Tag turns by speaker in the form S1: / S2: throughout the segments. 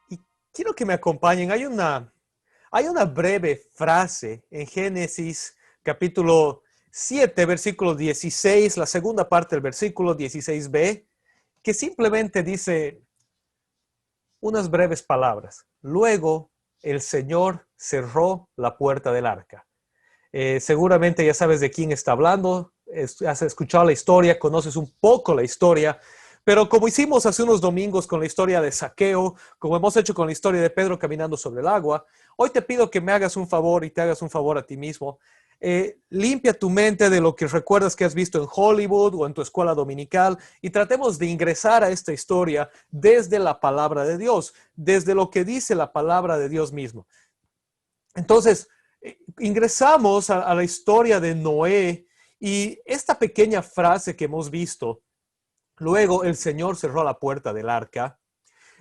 S1: Y quiero que me acompañen. Hay una breve frase en Génesis capítulo 7, versículo 16, la segunda parte del versículo 16b, que simplemente dice unas breves palabras. Luego el Señor cerró la puerta del arca. Seguramente ya sabes de quién está hablando, has escuchado la historia, conoces un poco la historia, pero como hicimos hace unos domingos con la historia de Zaqueo, como hemos hecho con la historia de Pedro caminando sobre el agua, hoy te pido que me hagas un favor y te hagas un favor a ti mismo. Limpia tu mente de lo que recuerdas que has visto en Hollywood o en tu escuela dominical y tratemos de ingresar a esta historia desde la palabra de Dios, desde lo que dice la palabra de Dios mismo. Entonces, ingresamos a la historia de Noé y esta pequeña frase que hemos visto, luego el Señor cerró la puerta del arca,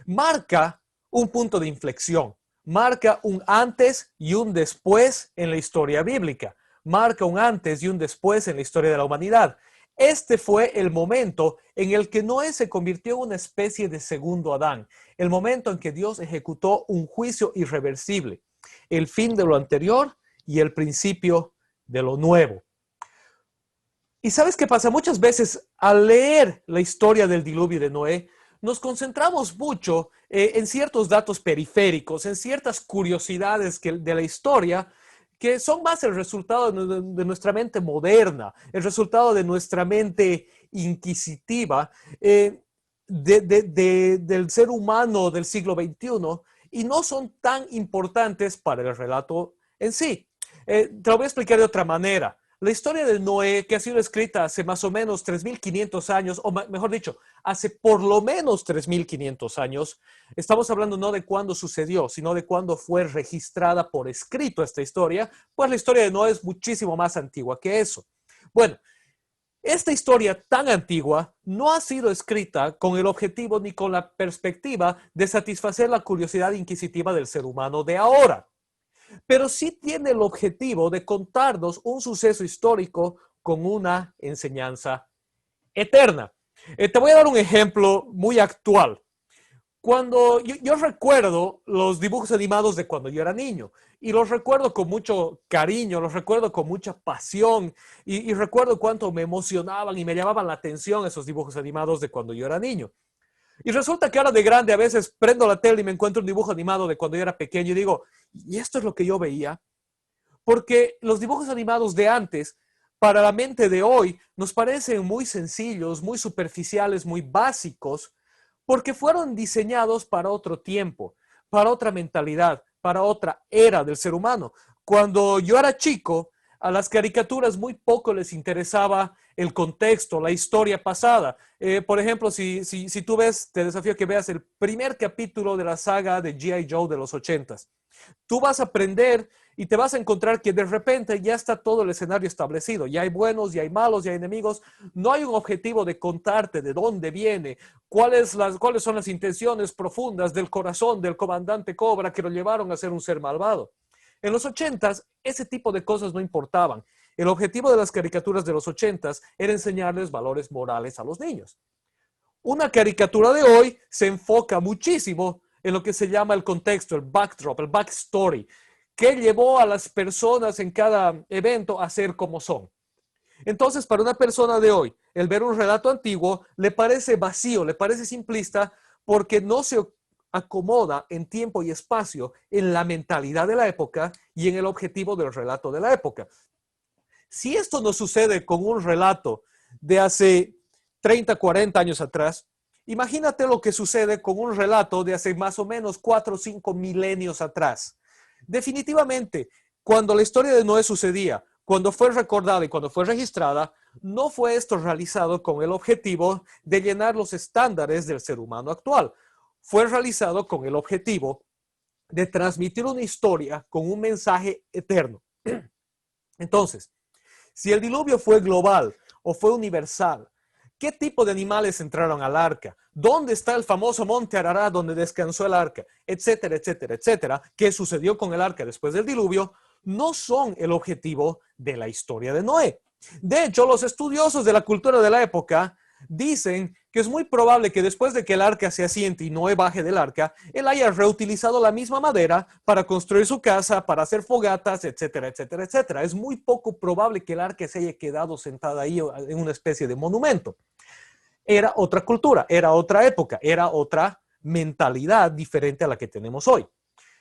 S1: marca un punto de inflexión, marca un antes y un después en la historia bíblica, marca un antes y un después en la historia de la humanidad. Este fue el momento en el que Noé se convirtió en una especie de segundo Adán, el momento en que Dios ejecutó un juicio irreversible, el fin de lo anterior y el principio de lo nuevo. Y sabes qué pasa, muchas veces al leer la historia del diluvio de Noé, nos concentramos mucho en ciertos datos periféricos, en ciertas curiosidades de la historia, que son más el resultado de nuestra mente moderna, el resultado de nuestra mente inquisitiva, del ser humano del siglo XXI, y no son tan importantes para el relato en sí. Te lo voy a explicar de otra manera. La historia de Noé, que ha sido escrita hace más o menos 3.500 años, o mejor dicho, hace por lo menos 3.500 años, estamos hablando no de cuándo sucedió, sino de cuándo fue registrada por escrito esta historia, pues la historia de Noé es muchísimo más antigua que eso. Bueno, esta historia tan antigua no ha sido escrita con el objetivo ni con la perspectiva de satisfacer la curiosidad inquisitiva del ser humano de ahora, pero sí tiene el objetivo de contarnos un suceso histórico con una enseñanza eterna. Te voy a dar un ejemplo muy actual. Cuando yo recuerdo los dibujos animados de cuando yo era niño y los recuerdo con mucho cariño, los recuerdo con mucha pasión y recuerdo cuánto me emocionaban y me llamaban la atención esos dibujos animados de cuando yo era niño. Y resulta que ahora de grande a veces prendo la tele y me encuentro un dibujo animado de cuando yo era pequeño y digo, ¿y esto es lo que yo veía? Porque los dibujos animados de antes, para la mente de hoy, nos parecen muy sencillos, muy superficiales, muy básicos, porque fueron diseñados para otro tiempo, para otra mentalidad, para otra era del ser humano. Cuando yo era chico, a las caricaturas muy poco les interesaba el contexto, la historia pasada. Por ejemplo, si tú ves, te desafío a que veas el primer capítulo de la saga de G.I. Joe de los 80s. Tú vas a aprender y te vas a encontrar que de repente ya está todo el escenario establecido. Ya hay buenos, ya hay malos, ya hay enemigos. No hay un objetivo de contarte de dónde viene, cuáles son las intenciones profundas del corazón del comandante Cobra que lo llevaron a ser un ser malvado. En los 80s, ese tipo de cosas no importaban. El objetivo de las caricaturas de los 80s era enseñarles valores morales a los niños. Una caricatura de hoy se enfoca muchísimo en lo que se llama el contexto, el backdrop, el backstory, que llevó a las personas en cada evento a ser como son. Entonces, para una persona de hoy, el ver un relato antiguo le parece vacío, le parece simplista, porque no se acomoda en tiempo y espacio en la mentalidad de la época y en el objetivo del relato de la época. Si esto no sucede con un relato de hace 30, 40 años atrás, imagínate lo que sucede con un relato de hace más o menos 4 o 5 milenios atrás. Definitivamente, cuando la historia de Noé sucedía, cuando fue recordada y cuando fue registrada, no fue esto realizado con el objetivo de llenar los estándares del ser humano actual. Fue realizado con el objetivo de transmitir una historia con un mensaje eterno. Entonces, si el diluvio fue global o fue universal, ¿qué tipo de animales entraron al arca? ¿Dónde está el famoso monte Ararat donde descansó el arca? Etcétera, etcétera, etcétera. ¿Qué sucedió con el arca después del diluvio? No son el objetivo de la historia de Noé. De hecho, los estudiosos de la cultura de la época dicen que es muy probable que después de que el arca se asiente y Noé baje del arca, él haya reutilizado la misma madera para construir su casa, para hacer fogatas, etcétera, etcétera, etcétera. Es muy poco probable que el arca se haya quedado sentada ahí en una especie de monumento. Era otra cultura, era otra época, era otra mentalidad diferente a la que tenemos hoy.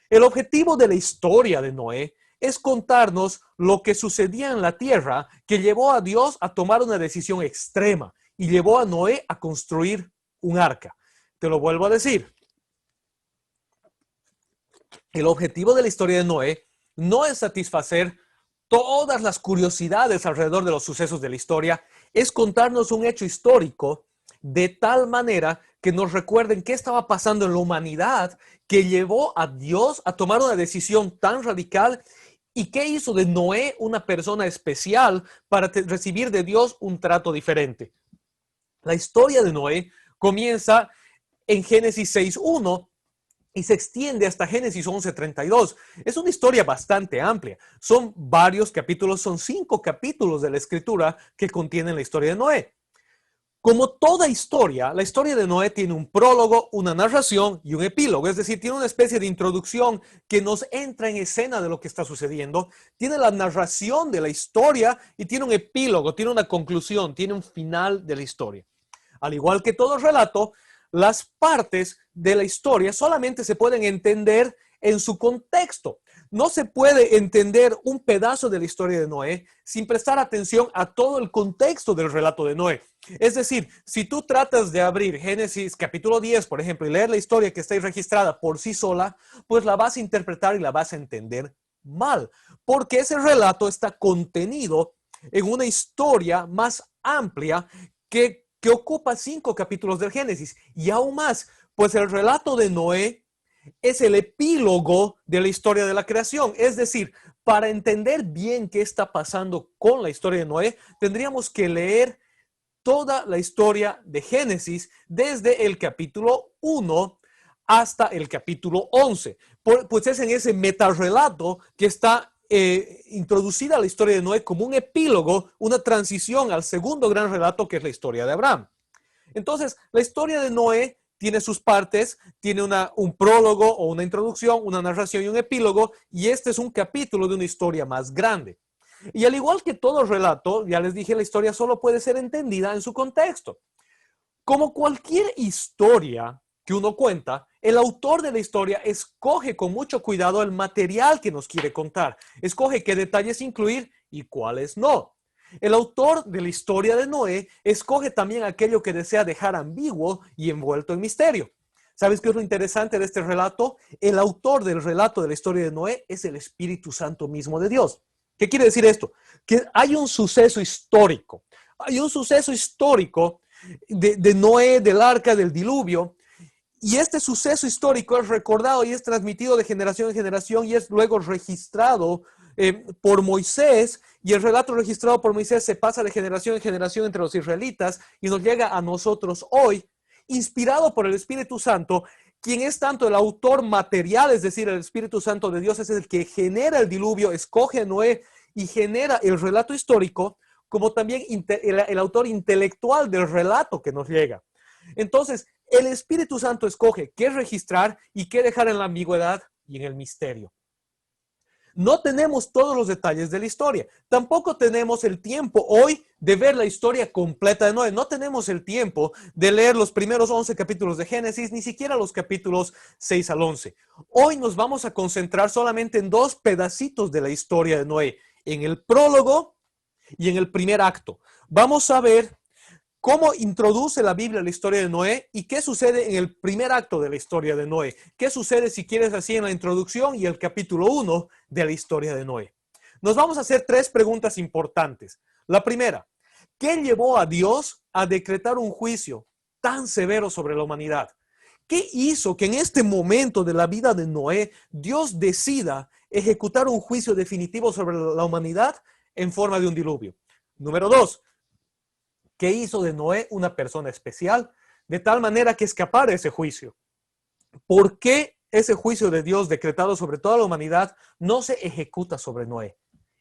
S1: El objetivo de la historia de Noé es contarnos lo que sucedía en la tierra que llevó a Dios a tomar una decisión extrema y llevó a Noé a construir un arca. Te lo vuelvo a decir. El objetivo de la historia de Noé no es satisfacer todas las curiosidades alrededor de los sucesos de la historia, es contarnos un hecho histórico de tal manera que nos recuerden qué estaba pasando en la humanidad que llevó a Dios a tomar una decisión tan radical y qué hizo de Noé una persona especial para recibir de Dios un trato diferente. La historia de Noé comienza en Génesis 6:1 y se extiende hasta Génesis 11:32. Es una historia bastante amplia. Son varios capítulos, son 5 capítulos de la escritura que contienen la historia de Noé. Como toda historia, la historia de Noé tiene un prólogo, una narración y un epílogo, es decir, tiene una especie de introducción que nos entra en escena de lo que está sucediendo, tiene la narración de la historia y tiene un epílogo, tiene una conclusión, tiene un final de la historia. Al igual que todo relato, las partes de la historia solamente se pueden entender en su contexto. No se puede entender un pedazo de la historia de Noé sin prestar atención a todo el contexto del relato de Noé. Es decir, si tú tratas de abrir Génesis capítulo 10, por ejemplo, y leer la historia que está ahí registrada por sí sola, pues la vas a interpretar y la vas a entender mal, porque ese relato está contenido en una historia más amplia que ocupa 5 capítulos del Génesis. Y aún más, pues el relato de Noé es el epílogo de la historia de la creación. Es decir, para entender bien qué está pasando con la historia de Noé, tendríamos que leer toda la historia de Génesis desde el capítulo 1 hasta el capítulo 11. Pues es en ese metarrelato que está introducida la historia de Noé como un epílogo, una transición al segundo gran relato que es la historia de Abraham. Entonces, la historia de Noé tiene sus partes, tiene un prólogo o una introducción, una narración y un epílogo, y este es un capítulo de una historia más grande. Y al igual que todo relato, ya les dije, la historia solo puede ser entendida en su contexto. Como cualquier historia que uno cuenta, el autor de la historia escoge con mucho cuidado el material que nos quiere contar, escoge qué detalles incluir y cuáles no. El autor de la historia de Noé escoge también aquello que desea dejar ambiguo y envuelto en misterio. ¿Sabes qué es lo interesante de este relato? El autor del relato de la historia de Noé es el Espíritu Santo mismo de Dios. ¿Qué quiere decir esto? Que hay un suceso histórico. Hay un suceso histórico de Noé, del arca, del diluvio. Y este suceso histórico es recordado y es transmitido de generación en generación y es luego registrado por Moisés. Y el relato registrado por Moisés se pasa de generación en generación entre los israelitas y nos llega a nosotros hoy, inspirado por el Espíritu Santo, quien es tanto el autor material, es decir, el Espíritu Santo de Dios es el que genera el diluvio, escoge a Noé y genera el relato histórico, como también el autor intelectual del relato que nos llega. Entonces, el Espíritu Santo escoge qué registrar y qué dejar en la ambigüedad y en el misterio. No tenemos todos los detalles de la historia. Tampoco tenemos el tiempo hoy de ver la historia completa de Noé. No tenemos el tiempo de leer los primeros 11 capítulos de Génesis, ni siquiera los capítulos 6 al 11. Hoy nos vamos a concentrar solamente en 2 pedacitos de la historia de Noé, en el prólogo y en el primer acto. Vamos a ver cómo introduce la Biblia la historia de Noé y qué sucede en el primer acto de la historia de Noé. ¿Qué sucede, si quieres, así en la introducción y el capítulo 1 de la historia de Noé? Nos vamos a hacer 3 preguntas importantes. La primera, ¿qué llevó a Dios a decretar un juicio tan severo sobre la humanidad? ¿Qué hizo que en este momento de la vida de Noé Dios decida ejecutar un juicio definitivo sobre la humanidad en forma de un diluvio? Número 2, ¿qué hizo de Noé una persona especial de tal manera que escapara de ese juicio? ¿Por qué ese juicio de Dios decretado sobre toda la humanidad no se ejecuta sobre Noé?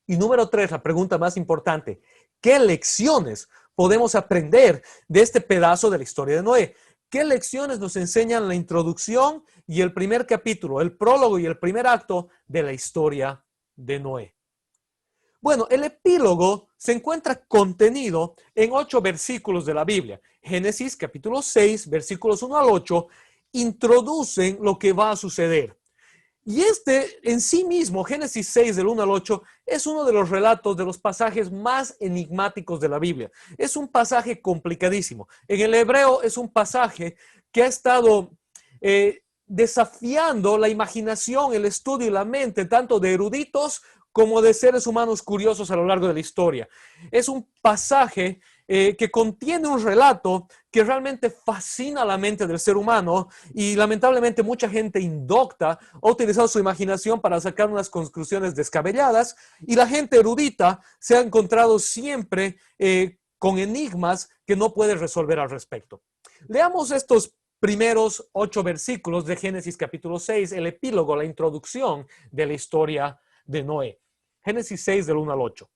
S1: Y número 3, la pregunta más importante, ¿qué lecciones podemos aprender de este pedazo de la historia de Noé? ¿Qué lecciones nos enseñan la introducción y el primer capítulo, el prólogo y el primer acto de la historia de Noé? Bueno, el epílogo se encuentra contenido en 8 versículos de la Biblia. Génesis capítulo 6, versículos 1 al 8, introducen lo que va a suceder. Y este en sí mismo, Génesis 6 del 1 al 8, es uno de los relatos, de los pasajes más enigmáticos de la Biblia. Es un pasaje complicadísimo. En el hebreo es un pasaje que ha estado desafiando la imaginación, el estudio y la mente, tanto de eruditos como de seres humanos curiosos a lo largo de la historia. Es un pasaje que contiene un relato que realmente fascina la mente del ser humano y lamentablemente mucha gente indocta ha utilizado su imaginación para sacar unas conclusiones descabelladas y la gente erudita se ha encontrado siempre con enigmas que no puede resolver al respecto. Leamos estos primeros 8 versículos de Génesis capítulo 6, el epílogo, la introducción de la historia de Noé. Génesis 6 del 1 al 8.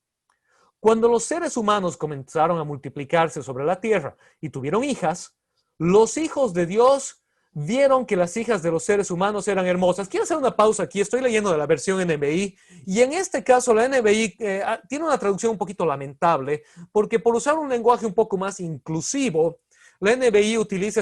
S1: Cuando los seres humanos comenzaron a multiplicarse sobre la tierra y tuvieron hijas, los hijos de Dios vieron que las hijas de los seres humanos eran hermosas. Quiero hacer una pausa aquí, estoy leyendo de la versión NBI y en este caso la NBI tiene una traducción un poquito lamentable porque por usar un lenguaje un poco más inclusivo, la NBI utiliza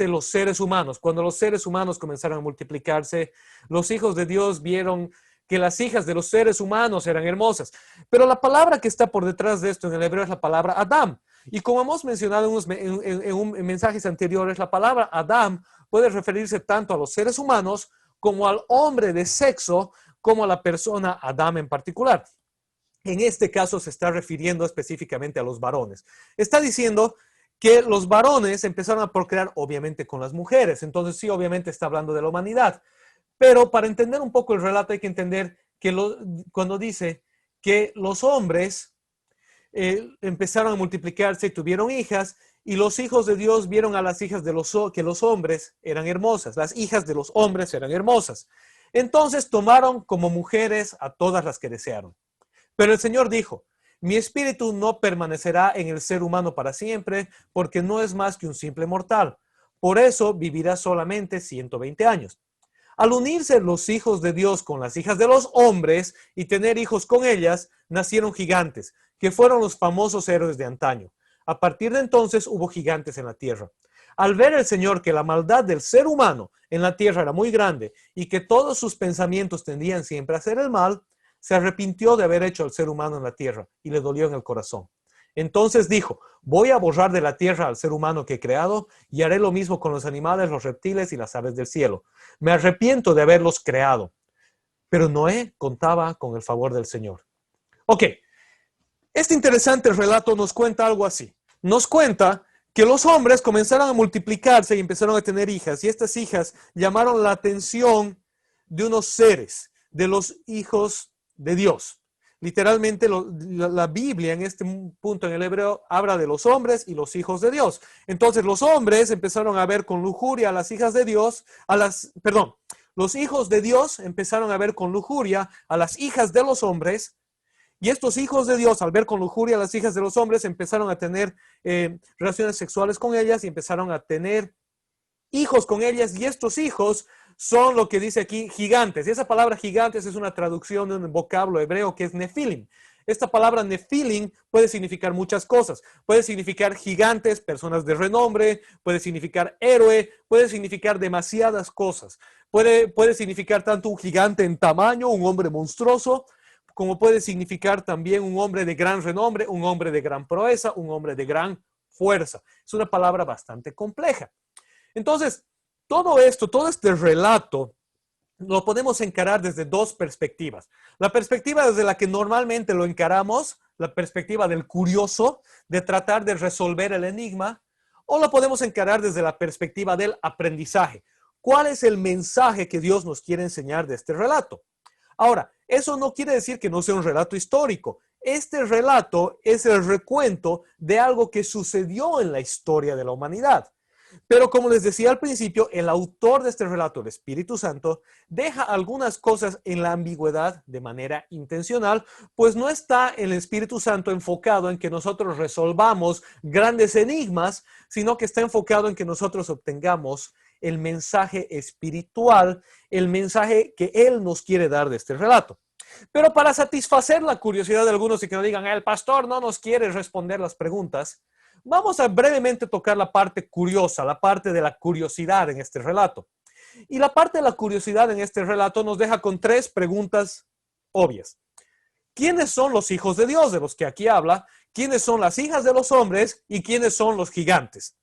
S1: los seres humanos. Cuando los seres humanos comenzaron a multiplicarse, los hijos de Dios vieron que las hijas de los seres humanos eran hermosas. Pero la palabra que está por detrás de esto en el hebreo es la palabra Adam. Y como hemos mencionado en mensajes anteriores, la palabra Adam puede referirse tanto a los seres humanos como al hombre de sexo, como a la persona Adam en particular. En este caso se está refiriendo específicamente a los varones. Está diciendo que los varones empezaron a procrear obviamente con las mujeres. Entonces sí, obviamente está hablando de la humanidad. Pero para entender un poco el relato hay que entender que cuando dice que los hombres empezaron a multiplicarse y tuvieron hijas, y los hijos de Dios vieron a las hijas que los hombres eran hermosas. Las hijas de los hombres eran hermosas. Entonces tomaron como mujeres a todas las que desearon. Pero el Señor dijo, mi espíritu no permanecerá en el ser humano para siempre, porque no es más que un simple mortal. Por eso vivirá solamente 120 años. Al unirse los hijos de Dios con las hijas de los hombres y tener hijos con ellas, nacieron gigantes, que fueron los famosos héroes de antaño. A partir de entonces hubo gigantes en la tierra. Al ver el Señor que la maldad del ser humano en la tierra era muy grande y que todos sus pensamientos tendían siempre a hacer el mal, se arrepintió de haber hecho al ser humano en la tierra y le dolió en el corazón. Entonces dijo, voy a borrar de la tierra al ser humano que he creado y haré lo mismo con los animales, los reptiles y las aves del cielo. Me arrepiento de haberlos creado. Pero Noé contaba con el favor del Señor. Ok, este interesante relato nos cuenta algo así. Nos cuenta que los hombres comenzaron a multiplicarse y empezaron a tener hijas. Y estas hijas llamaron la atención de unos seres, de los hijos de Dios. Literalmente la Biblia en este punto en el hebreo habla de los hombres y los hijos de Dios. Entonces los hombres empezaron a ver con lujuria a las hijas de Dios, los hijos de Dios empezaron a ver con lujuria a las hijas de los hombres. Y estos hijos de Dios, al ver con lujuria a las hijas de los hombres, empezaron a tener relaciones sexuales con ellas y empezaron a tener hijos con ellas. Y estos hijos son lo que dice aquí gigantes. Y esa palabra gigantes es una traducción de un vocablo hebreo que es nefilim. Esta palabra nefilim puede significar muchas cosas. Puede significar gigantes, personas de renombre, puede significar héroe, puede significar demasiadas cosas. Puede significar tanto un gigante en tamaño, un hombre monstruoso, como puede significar también un hombre de gran renombre, un hombre de gran proeza, un hombre de gran fuerza. Es una palabra bastante compleja. Entonces, todo este relato, lo podemos encarar desde dos perspectivas. La perspectiva desde la que normalmente lo encaramos, la perspectiva del curioso, de tratar de resolver el enigma, o lo podemos encarar desde la perspectiva del aprendizaje. ¿Cuál es el mensaje que Dios nos quiere enseñar de este relato? Ahora, eso no quiere decir que no sea un relato histórico. Este relato es el recuento de algo que sucedió en la historia de la humanidad. Pero como les decía al principio, el autor de este relato, el Espíritu Santo, deja algunas cosas en la ambigüedad de manera intencional, pues no está el Espíritu Santo enfocado en que nosotros resolvamos grandes enigmas, sino que está enfocado en que nosotros obtengamos el mensaje espiritual, el mensaje que Él nos quiere dar de este relato. Pero para satisfacer la curiosidad de algunos y que no digan, el pastor no nos quiere responder las preguntas, vamos a brevemente tocar la parte curiosa, la parte de la curiosidad en este relato. Y la parte de la curiosidad en este relato nos deja con tres preguntas obvias. ¿Quiénes son los hijos de Dios de los que aquí habla? ¿Quiénes son las hijas de los hombres? ¿Y quiénes son los gigantes?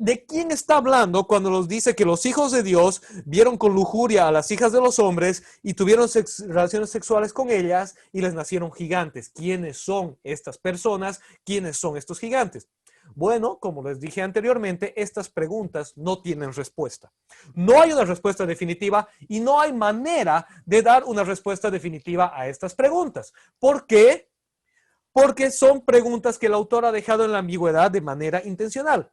S1: ¿De quién está hablando cuando nos dice que los hijos de Dios vieron con lujuria a las hijas de los hombres y tuvieron relaciones sexuales con ellas y les nacieron gigantes? ¿Quiénes son estas personas? ¿Quiénes son estos gigantes? Bueno, como les dije anteriormente, estas preguntas no tienen respuesta. No hay una respuesta definitiva y no hay manera de dar una respuesta definitiva a estas preguntas. ¿Por qué? Porque son preguntas que el autor ha dejado en la ambigüedad de manera intencional.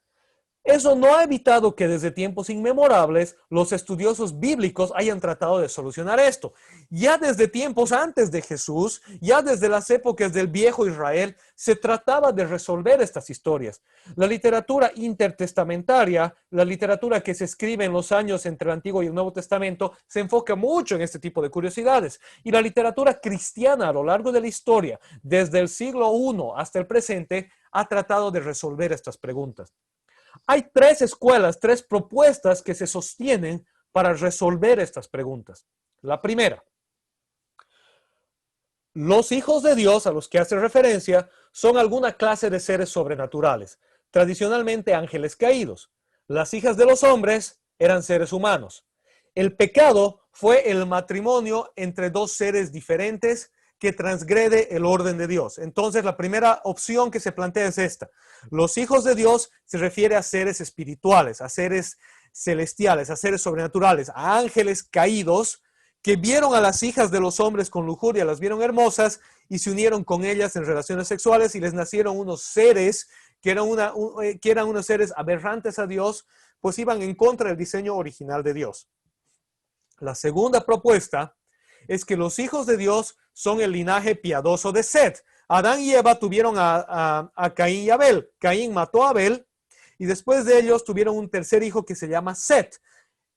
S1: Eso no ha evitado que desde tiempos inmemorables los estudiosos bíblicos hayan tratado de solucionar esto. Ya desde tiempos antes de Jesús, ya desde las épocas del viejo Israel, se trataba de resolver estas historias. La literatura intertestamentaria, la literatura que se escribe en los años entre el Antiguo y el Nuevo Testamento, se enfoca mucho en este tipo de curiosidades. Y la literatura cristiana a lo largo de la historia, desde el siglo I hasta el presente, ha tratado de resolver estas preguntas. Hay tres escuelas, tres propuestas que se sostienen para resolver estas preguntas. La primera, los hijos de Dios a los que hace referencia son alguna clase de seres sobrenaturales, tradicionalmente ángeles caídos. Las hijas de los hombres eran seres humanos. El pecado fue el matrimonio entre dos seres diferentes que transgrede el orden de Dios. Entonces, la primera opción que se plantea es esta. Los hijos de Dios se refiere a seres espirituales, a seres celestiales, a seres sobrenaturales, a ángeles caídos que vieron a las hijas de los hombres con lujuria, las vieron hermosas y se unieron con ellas en relaciones sexuales y les nacieron unos seres que eran unos seres aberrantes a Dios, pues iban en contra del diseño original de Dios. La segunda propuesta es que los hijos de Dios son el linaje piadoso de Set. Adán y Eva tuvieron a Caín y Abel. Caín mató a Abel y después de ellos tuvieron un tercer hijo que se llama Set.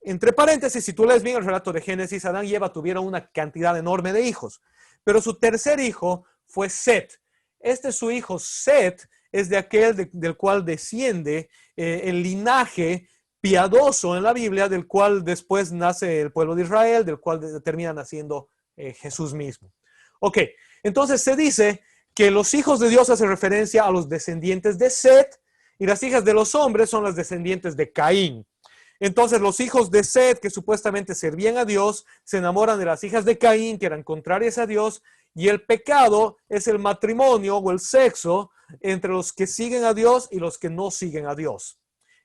S1: Entre paréntesis, si tú lees bien el relato de Génesis, Adán y Eva tuvieron una cantidad enorme de hijos, pero su tercer hijo fue Set. Su hijo Set es de aquel del cual desciende el linaje piadoso en la Biblia, del cual después nace el pueblo de Israel, del cual termina naciendo Jesús mismo. Ok, entonces se dice que los hijos de Dios hacen referencia a los descendientes de Set y las hijas de los hombres son las descendientes de Caín. Entonces los hijos de Set, que supuestamente servían a Dios, se enamoran de las hijas de Caín, que eran contrarias a Dios, y el pecado es el matrimonio o el sexo entre los que siguen a Dios y los que no siguen a Dios.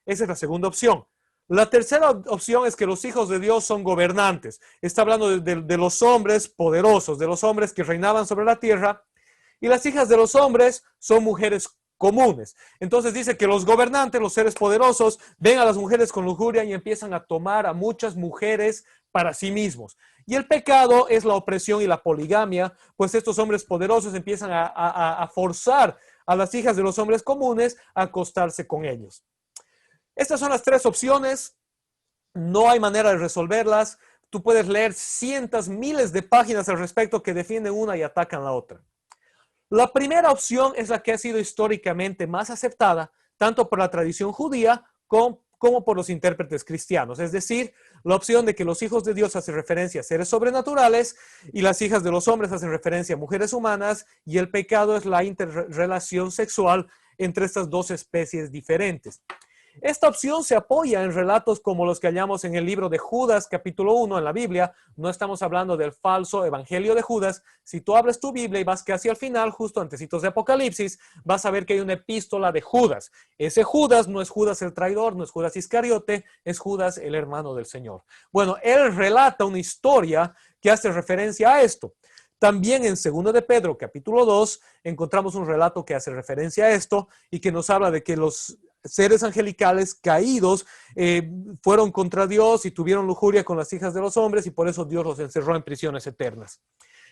S1: Esa es la segunda opción. La tercera opción es que los hijos de Dios son gobernantes. Está hablando de los hombres poderosos, de los hombres que reinaban sobre la tierra. Y las hijas de los hombres son mujeres comunes. Entonces dice que los gobernantes, los seres poderosos, ven a las mujeres con lujuria y empiezan a tomar a muchas mujeres para sí mismos. Y el pecado es la opresión y la poligamia, pues estos hombres poderosos empiezan a forzar a las hijas de los hombres comunes a acostarse con ellos. Estas son las tres opciones. No hay manera de resolverlas. Tú puedes leer cientos, miles de páginas al respecto que defienden una y atacan la otra. La primera opción es la que ha sido históricamente más aceptada, tanto por la tradición judía como por los intérpretes cristianos. Es decir, la opción de que los hijos de Dios hacen referencia a seres sobrenaturales y las hijas de los hombres hacen referencia a mujeres humanas y el pecado es la interrelación sexual entre estas dos especies diferentes. Esta opción se apoya en relatos como los que hallamos en el libro de Judas, capítulo 1 en la Biblia. No estamos hablando del falso evangelio de Judas. Si tú abres tu Biblia y vas casi al final, justo antecitos de Apocalipsis, vas a ver que hay una epístola de Judas. Ese Judas no es Judas el traidor, no es Judas Iscariote, es Judas el hermano del Señor. Bueno, él relata una historia que hace referencia a esto. También en 2 de Pedro, capítulo 2, encontramos un relato que hace referencia a esto y que nos habla de que los seres angelicales caídos fueron contra Dios y tuvieron lujuria con las hijas de los hombres y por eso Dios los encerró en prisiones eternas.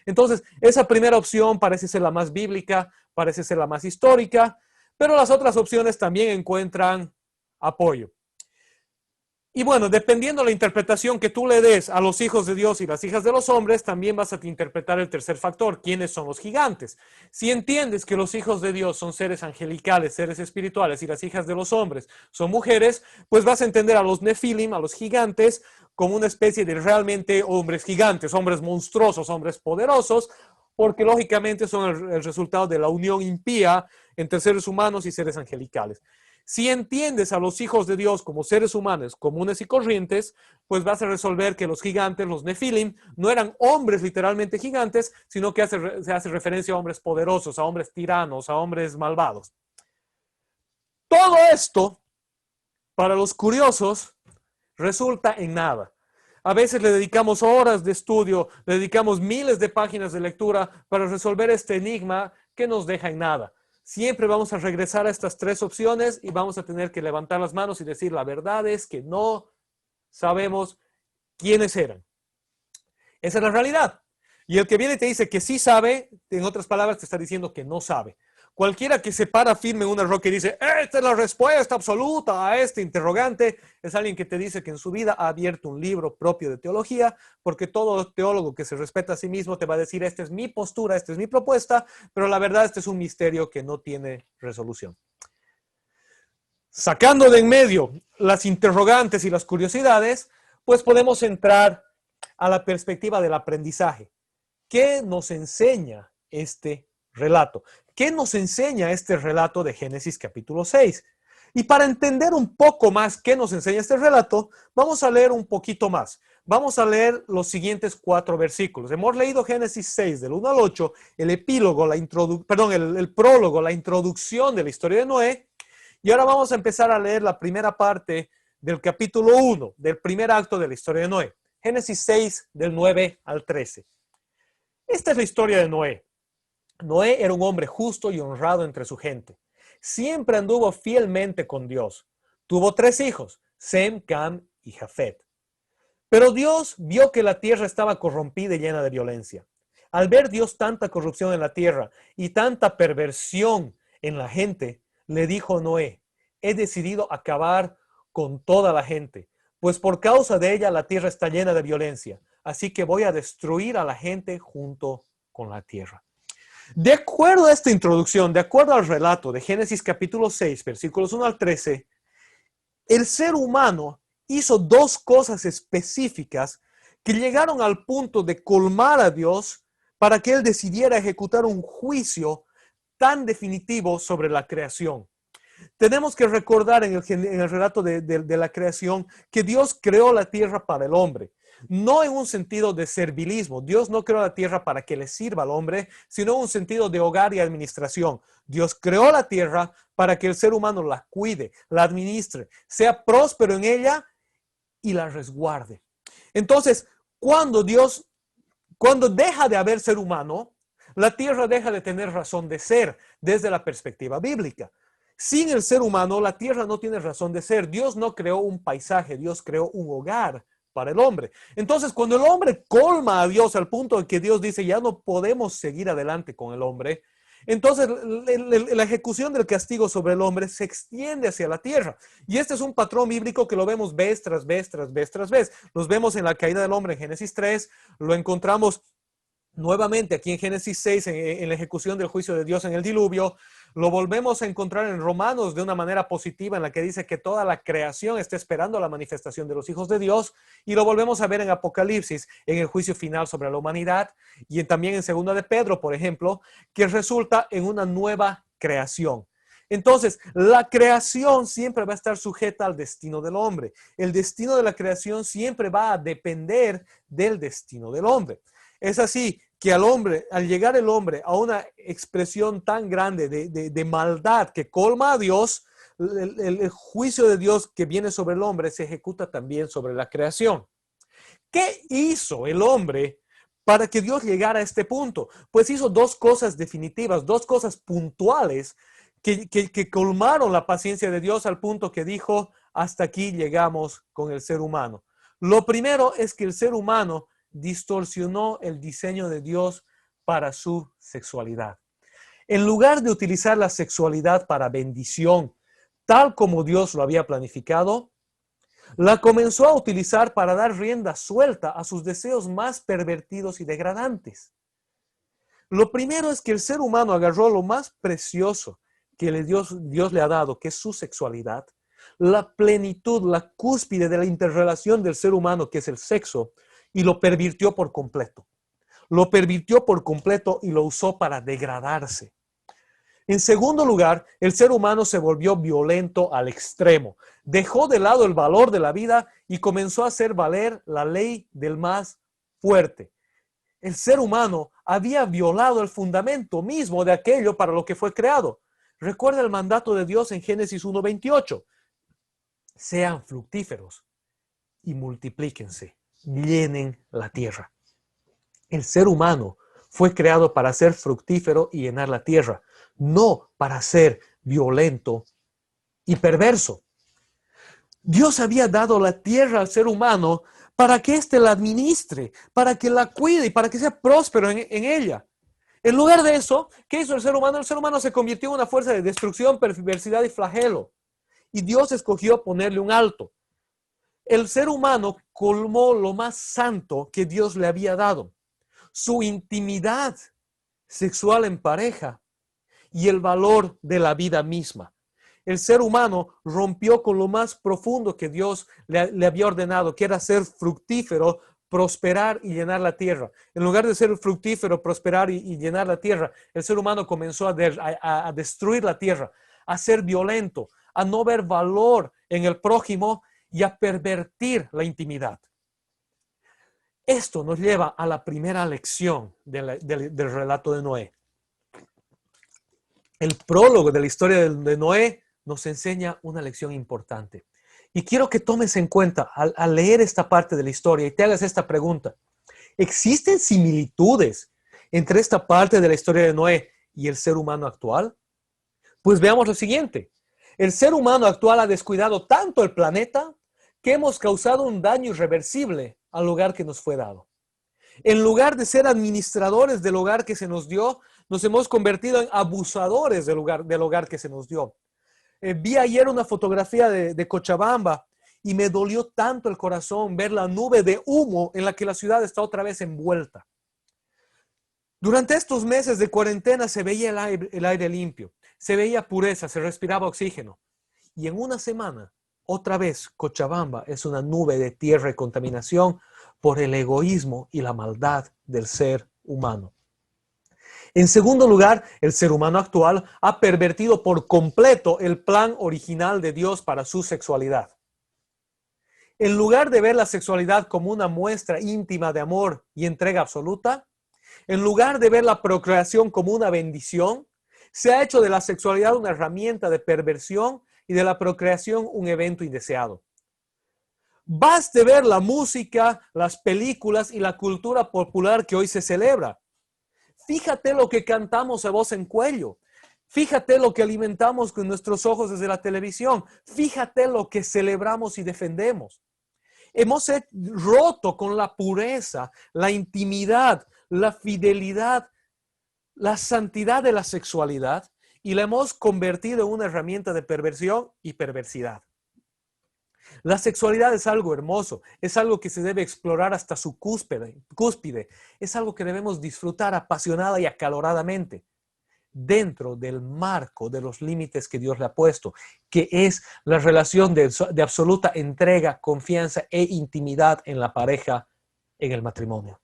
S1: Entonces, esa primera opción parece ser la más bíblica, parece ser la más histórica, pero las otras opciones también encuentran apoyo. Y bueno, dependiendo de la interpretación que tú le des a los hijos de Dios y las hijas de los hombres, también vas a interpretar el tercer factor, ¿quiénes son los gigantes? Si entiendes que los hijos de Dios son seres angelicales, seres espirituales, y las hijas de los hombres son mujeres, pues vas a entender a los nefilim, a los gigantes, como una especie de realmente hombres gigantes, hombres monstruosos, hombres poderosos, porque lógicamente son el resultado de la unión impía entre seres humanos y seres angelicales. Si entiendes a los hijos de Dios como seres humanos comunes y corrientes, pues vas a resolver que los gigantes, los nefilim, no eran hombres literalmente gigantes, sino que se hace referencia a hombres poderosos, a hombres tiranos, a hombres malvados. Todo esto, para los curiosos, resulta en nada. A veces le dedicamos horas de estudio, le dedicamos miles de páginas de lectura para resolver este enigma que nos deja en nada. Siempre vamos a regresar a estas tres opciones y vamos a tener que levantar las manos y decir la verdad es que no sabemos quiénes eran. Esa es la realidad. Y el que viene y te dice que sí sabe, en otras palabras, te está diciendo que no sabe. Cualquiera que se para firme en una roca y dice, esta es la respuesta absoluta a este interrogante, es alguien que te dice que en su vida ha abierto un libro propio de teología, porque todo teólogo que se respeta a sí mismo te va a decir, esta es mi postura, esta es mi propuesta, pero la verdad este es un misterio que no tiene resolución. Sacando de en medio las interrogantes y las curiosidades, pues podemos entrar a la perspectiva del aprendizaje. ¿Qué nos enseña este relato? ¿Qué nos enseña este relato de Génesis capítulo 6? Y para entender un poco más qué nos enseña este relato, vamos a leer un poquito más. Vamos a leer los siguientes 4 versículos. Hemos leído Génesis 6 del 1 al 8, el epílogo, el prólogo, la introducción de la historia de Noé. Y ahora vamos a empezar a leer la primera parte del capítulo 1, del primer acto de la historia de Noé. Génesis 6 del 9 al 13. Esta es la historia de Noé. Noé era un hombre justo y honrado entre su gente. Siempre anduvo fielmente con Dios. Tuvo 3 hijos, Sem, Cam y Jafet. Pero Dios vio que la tierra estaba corrompida y llena de violencia. Al ver Dios tanta corrupción en la tierra y tanta perversión en la gente, le dijo a Noé, he decidido acabar con toda la gente, pues por causa de ella la tierra está llena de violencia. Así que voy a destruir a la gente junto con la tierra. De acuerdo a esta introducción, de acuerdo al relato de Génesis capítulo 6, versículos 1 al 13, el ser humano hizo 2 cosas específicas que llegaron al punto de colmar a Dios para que Él decidiera ejecutar un juicio tan definitivo sobre la creación. Tenemos que recordar en el relato de la creación que Dios creó la tierra para el hombre. No en un sentido de servilismo. Dios no creó la tierra para que le sirva al hombre, sino en un sentido de hogar y administración. Dios creó la tierra para que el ser humano la cuide, la administre, sea próspero en ella y la resguarde. Entonces, cuando deja de haber ser humano, la tierra deja de tener razón de ser desde la perspectiva bíblica. Sin el ser humano, la tierra no tiene razón de ser. Dios no creó un paisaje, Dios creó un hogar para el hombre. Entonces, cuando el hombre colma a Dios al punto de que Dios dice, ya no podemos seguir adelante con el hombre, entonces la ejecución del castigo sobre el hombre se extiende hacia la tierra. Y este es un patrón bíblico que lo vemos vez tras vez, tras vez, tras vez. Los vemos en la caída del hombre en Génesis 3, lo encontramos nuevamente aquí en Génesis 6, en la ejecución del juicio de Dios en el diluvio. Lo volvemos a encontrar en Romanos de una manera positiva, en la que dice que toda la creación está esperando la manifestación de los hijos de Dios, y lo volvemos a ver en Apocalipsis, en el juicio final sobre la humanidad, y también en Segunda de Pedro, por ejemplo, que resulta en una nueva creación. Entonces, la creación siempre va a estar sujeta al destino del hombre. El destino de la creación siempre va a depender del destino del hombre. Es así que al llegar el hombre a una expresión tan grande de maldad que colma a Dios, el juicio de Dios que viene sobre el hombre se ejecuta también sobre la creación. ¿Qué hizo el hombre para que Dios llegara a este punto? Pues hizo 2 cosas definitivas, 2 cosas puntuales que colmaron la paciencia de Dios al punto que dijo, hasta aquí llegamos con el ser humano. Lo primero es que el ser humano distorsionó el diseño de Dios para su sexualidad. En lugar de utilizar la sexualidad para bendición, tal como Dios lo había planificado, la comenzó a utilizar para dar rienda suelta a sus deseos más pervertidos y degradantes. Lo primero es que el ser humano agarró lo más precioso que Dios le ha dado, que es su sexualidad, la plenitud, la cúspide de la interrelación del ser humano, que es el sexo, y lo pervirtió por completo. Lo pervirtió por completo y lo usó para degradarse. En segundo lugar, el ser humano se volvió violento al extremo. Dejó de lado el valor de la vida y comenzó a hacer valer la ley del más fuerte. El ser humano había violado el fundamento mismo de aquello para lo que fue creado. Recuerda el mandato de Dios en Génesis 1:28. Sean fructíferos y multiplíquense, llenen la tierra. El ser humano fue creado para ser fructífero y llenar la tierra, no para ser violento y perverso. Dios había dado la tierra al ser humano para que éste la administre, para que la cuide y para que sea próspero en ella. En lugar de eso, ¿qué hizo el ser humano? El ser humano se convirtió en una fuerza de destrucción, perversidad y flagelo. Y Dios escogió ponerle un alto. El ser humano colmó lo más santo que Dios le había dado: su intimidad sexual en pareja y el valor de la vida misma. El ser humano rompió con lo más profundo que Dios le había ordenado, que era ser fructífero, prosperar y llenar la tierra. En lugar de ser fructífero, prosperar y llenar la tierra, el ser humano comenzó a destruir la tierra, a ser violento, a no ver valor en el prójimo y a pervertir la intimidad. Esto nos lleva a la primera lección del relato de Noé. El prólogo de la historia de Noé nos enseña una lección importante. Y quiero que tomes en cuenta al leer esta parte de la historia y te hagas esta pregunta. ¿Existen similitudes entre esta parte de la historia de Noé y el ser humano actual? Pues veamos lo siguiente. El ser humano actual ha descuidado tanto el planeta que hemos causado un daño irreversible al hogar que nos fue dado. En lugar de ser administradores del hogar que se nos dio, nos hemos convertido en abusadores del hogar que se nos dio. Vi ayer una fotografía de Cochabamba y me dolió tanto el corazón ver la nube de humo en la que la ciudad está otra vez envuelta. Durante estos meses de cuarentena se veía el aire limpio, se veía pureza, se respiraba oxígeno. Y en una semana, otra vez, Cochabamba es una nube de tierra y contaminación por el egoísmo y la maldad del ser humano. En segundo lugar, el ser humano actual ha pervertido por completo el plan original de Dios para su sexualidad. En lugar de ver la sexualidad como una muestra íntima de amor y entrega absoluta, en lugar de ver la procreación como una bendición, se ha hecho de la sexualidad una herramienta de perversión y de la procreación un evento indeseado. Baste ver la música, las películas y la cultura popular que hoy se celebra. Fíjate lo que cantamos a voz en cuello. Fíjate lo que alimentamos con nuestros ojos desde la televisión. Fíjate lo que celebramos y defendemos. Hemos roto con la pureza, la intimidad, la fidelidad, la santidad de la sexualidad y la hemos convertido en una herramienta de perversión y perversidad. La sexualidad es algo hermoso, es algo que se debe explorar hasta su cúspide, es algo que debemos disfrutar apasionada y acaloradamente dentro del marco de los límites que Dios le ha puesto, que es la relación de absoluta entrega, confianza e intimidad en la pareja, en el matrimonio.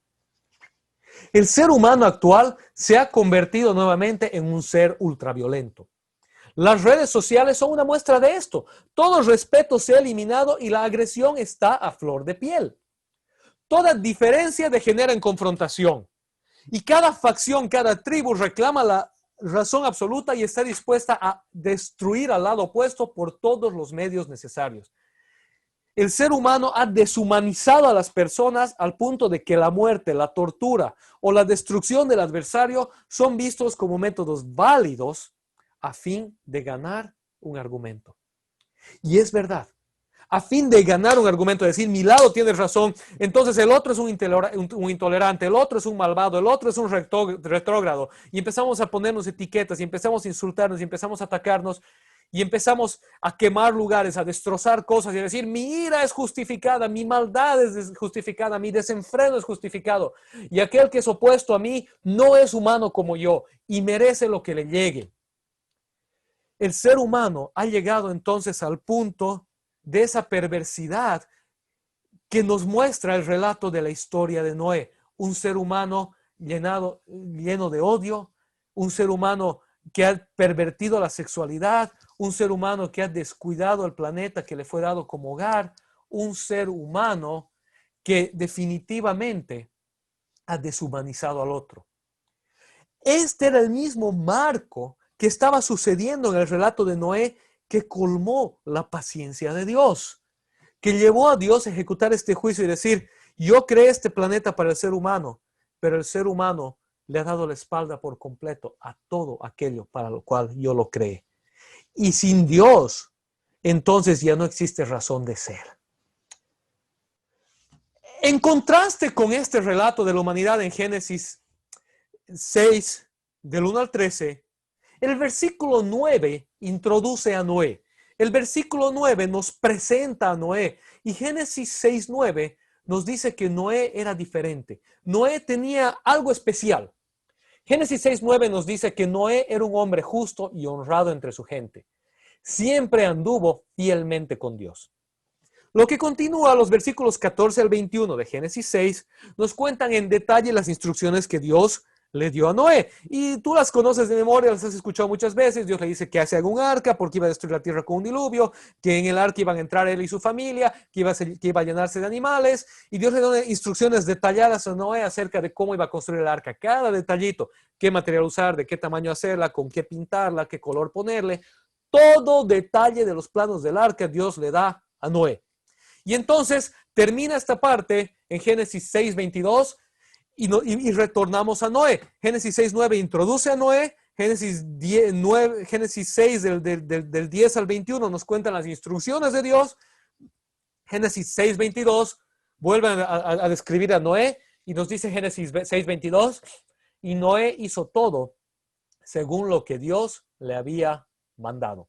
S1: El ser humano actual se ha convertido nuevamente en un ser ultraviolento. Las redes sociales son una muestra de esto. Todo respeto se ha eliminado y la agresión está a flor de piel. Toda diferencia degenera en confrontación. Y cada facción, cada tribu reclama la razón absoluta y está dispuesta a destruir al lado opuesto por todos los medios necesarios. El ser humano ha deshumanizado a las personas al punto de que la muerte, la tortura o la destrucción del adversario son vistos como métodos válidos a fin de ganar un argumento. Y es verdad. A fin de ganar un argumento, decir, mi lado tiene razón, entonces el otro es un intolerante, el otro es un malvado, el otro es un retrógrado, y empezamos a ponernos etiquetas, y empezamos a insultarnos, y empezamos a atacarnos, y empezamos a quemar lugares, a destrozar cosas, y a decir, mi ira es justificada, mi maldad es justificada, mi desenfreno es justificado, y aquel que es opuesto a mí no es humano como yo, y merece lo que le llegue. El ser humano ha llegado entonces al punto de esa perversidad que nos muestra el relato de la historia de Noé. Un ser humano lleno de odio, un ser humano que ha pervertido la sexualidad, un ser humano que ha descuidado el planeta que le fue dado como hogar, un ser humano que definitivamente ha deshumanizado al otro. Este era el mismo marco que estaba sucediendo en el relato de Noé, que colmó la paciencia de Dios, que llevó a Dios a ejecutar este juicio y decir, yo creé este planeta para el ser humano, pero el ser humano le ha dado la espalda por completo a todo aquello para lo cual yo lo creé. Y sin Dios, entonces ya no existe razón de ser. En contraste con este relato de la humanidad en Génesis 6, del 1 al 13, el versículo 9 introduce a Noé. El versículo 9 nos presenta a Noé y Génesis 6:9 nos dice que Noé era diferente. Noé tenía algo especial. Génesis 6:9 nos dice que Noé era un hombre justo y honrado entre su gente. Siempre anduvo fielmente con Dios. Lo que continúa, los versículos 14 al 21 de Génesis 6 nos cuentan en detalle las instrucciones que Dios le dio a Noé. Y tú las conoces de memoria, las has escuchado muchas veces. Dios le dice que haga un arca porque iba a destruir la tierra con un diluvio, que en el arca iban a entrar él y su familia, que iba a llenarse de animales. Y Dios le da instrucciones detalladas a Noé acerca de cómo iba a construir el arca. Cada detallito, qué material usar, de qué tamaño hacerla, con qué pintarla, qué color ponerle. Todo detalle de los planos del arca Dios le da a Noé. Y entonces termina esta parte en Génesis 6:22 y retornamos a Noé. Génesis 6:9 introduce a Noé. Génesis 6 del 10 al 21 nos cuentan las instrucciones de Dios. Génesis 6:22 vuelve a describir a Noé y nos dice Génesis 6:22, y Noé hizo todo según lo que Dios le había mandado.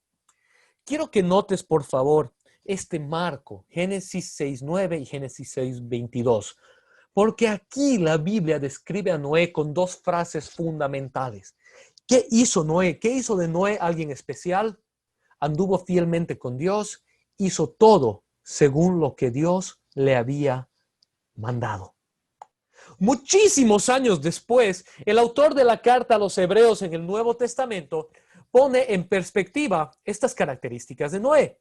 S1: Quiero que notes, por favor, este marco, Génesis 6:9 y Génesis 6:22, porque aquí la Biblia describe a Noé con dos frases fundamentales. ¿Qué hizo Noé? ¿Qué hizo de Noé alguien especial? Anduvo fielmente con Dios, hizo todo según lo que Dios le había mandado. Muchísimos años después, el autor de la carta a los Hebreos en el Nuevo Testamento pone en perspectiva estas características de Noé.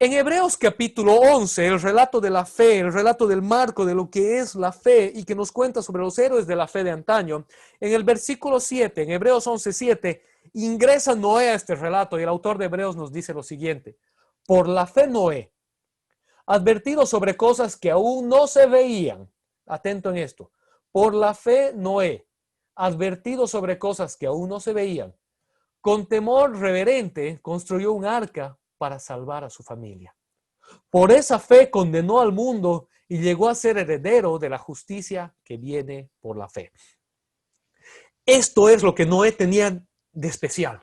S1: En Hebreos capítulo 11, el relato de la fe, el relato del marco de lo que es la fe y que nos cuenta sobre los héroes de la fe de antaño, en el versículo 7, en Hebreos 11:7, ingresa Noé a este relato y el autor de Hebreos nos dice lo siguiente: por la fe Noé, advertido sobre cosas que aún no se veían, atento en esto, por la fe Noé, advertido sobre cosas que aún no se veían, con temor reverente construyó un arca para salvar a su familia. Por esa fe condenó al mundo y llegó a ser heredero de la justicia que viene por la fe. Esto es lo que Noé tenía de especial.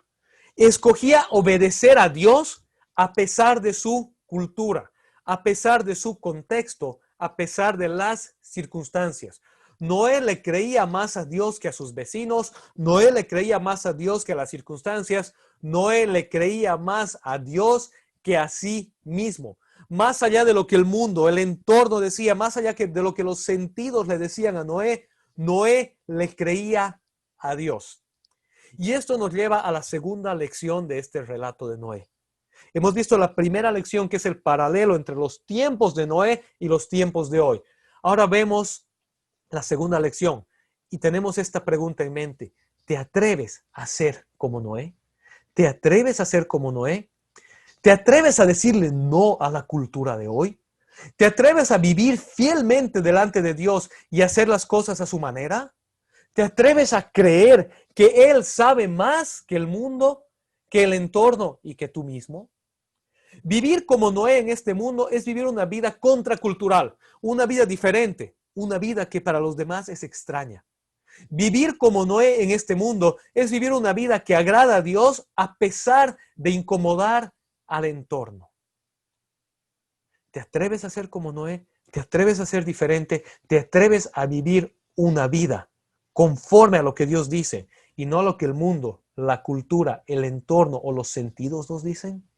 S1: Escogía obedecer a Dios a pesar de su cultura, a pesar de su contexto, a pesar de las circunstancias. Noé le creía más a Dios que a sus vecinos. Noé le creía más a Dios que a las circunstancias. Noé le creía más a Dios que a sí mismo. Más allá de lo que el mundo, el entorno decía, más allá de lo que los sentidos le decían a Noé, Noé le creía a Dios. Y esto nos lleva a la segunda lección de este relato de Noé. Hemos visto la primera lección, que es el paralelo entre los tiempos de Noé y los tiempos de hoy. Ahora vemos la segunda lección y tenemos esta pregunta en mente: ¿te atreves a ser como Noé? ¿Te atreves a ser como Noé? ¿Te atreves a decirle no a la cultura de hoy? ¿Te atreves a vivir fielmente delante de Dios y hacer las cosas a su manera? ¿Te atreves a creer que Él sabe más que el mundo? que el entorno y que tú mismo. Vivir como Noé en este mundo es vivir una vida contracultural, una vida diferente, una vida que para los demás es extraña. Vivir como Noé en este mundo es vivir una vida que agrada a Dios a pesar de incomodar al entorno. ¿Te atreves a ser como Noé? ¿Te atreves a ser diferente? ¿Te atreves a vivir una vida conforme a lo que Dios dice y no a lo que el mundo, la cultura, el entorno o los sentidos nos dicen?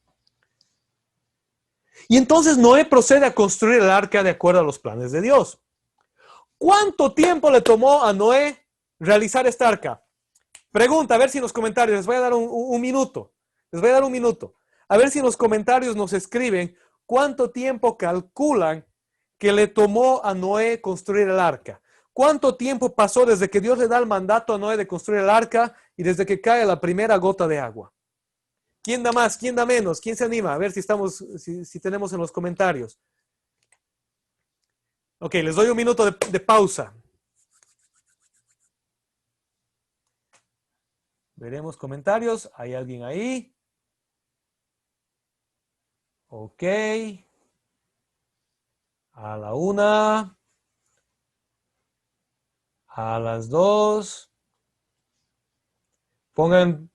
S1: Y entonces Noé procede a construir el arca de acuerdo a los planes de Dios. ¿Cuánto tiempo le tomó a Noé realizar esta arca? Pregunta, a ver si en los comentarios, les voy a dar un minuto. Les voy a dar un minuto. A ver si en los comentarios nos escriben cuánto tiempo calculan que le tomó a Noé construir el arca. ¿Cuánto tiempo pasó desde que Dios le da el mandato a Noé de construir el arca y desde que cae la primera gota de agua? ¿Quién da más? ¿Quién da menos? ¿Quién se anima? A ver si tenemos en los comentarios. Ok, les doy un minuto de pausa. Veremos comentarios. ¿Hay alguien ahí? Ok. A la 1. A las 2.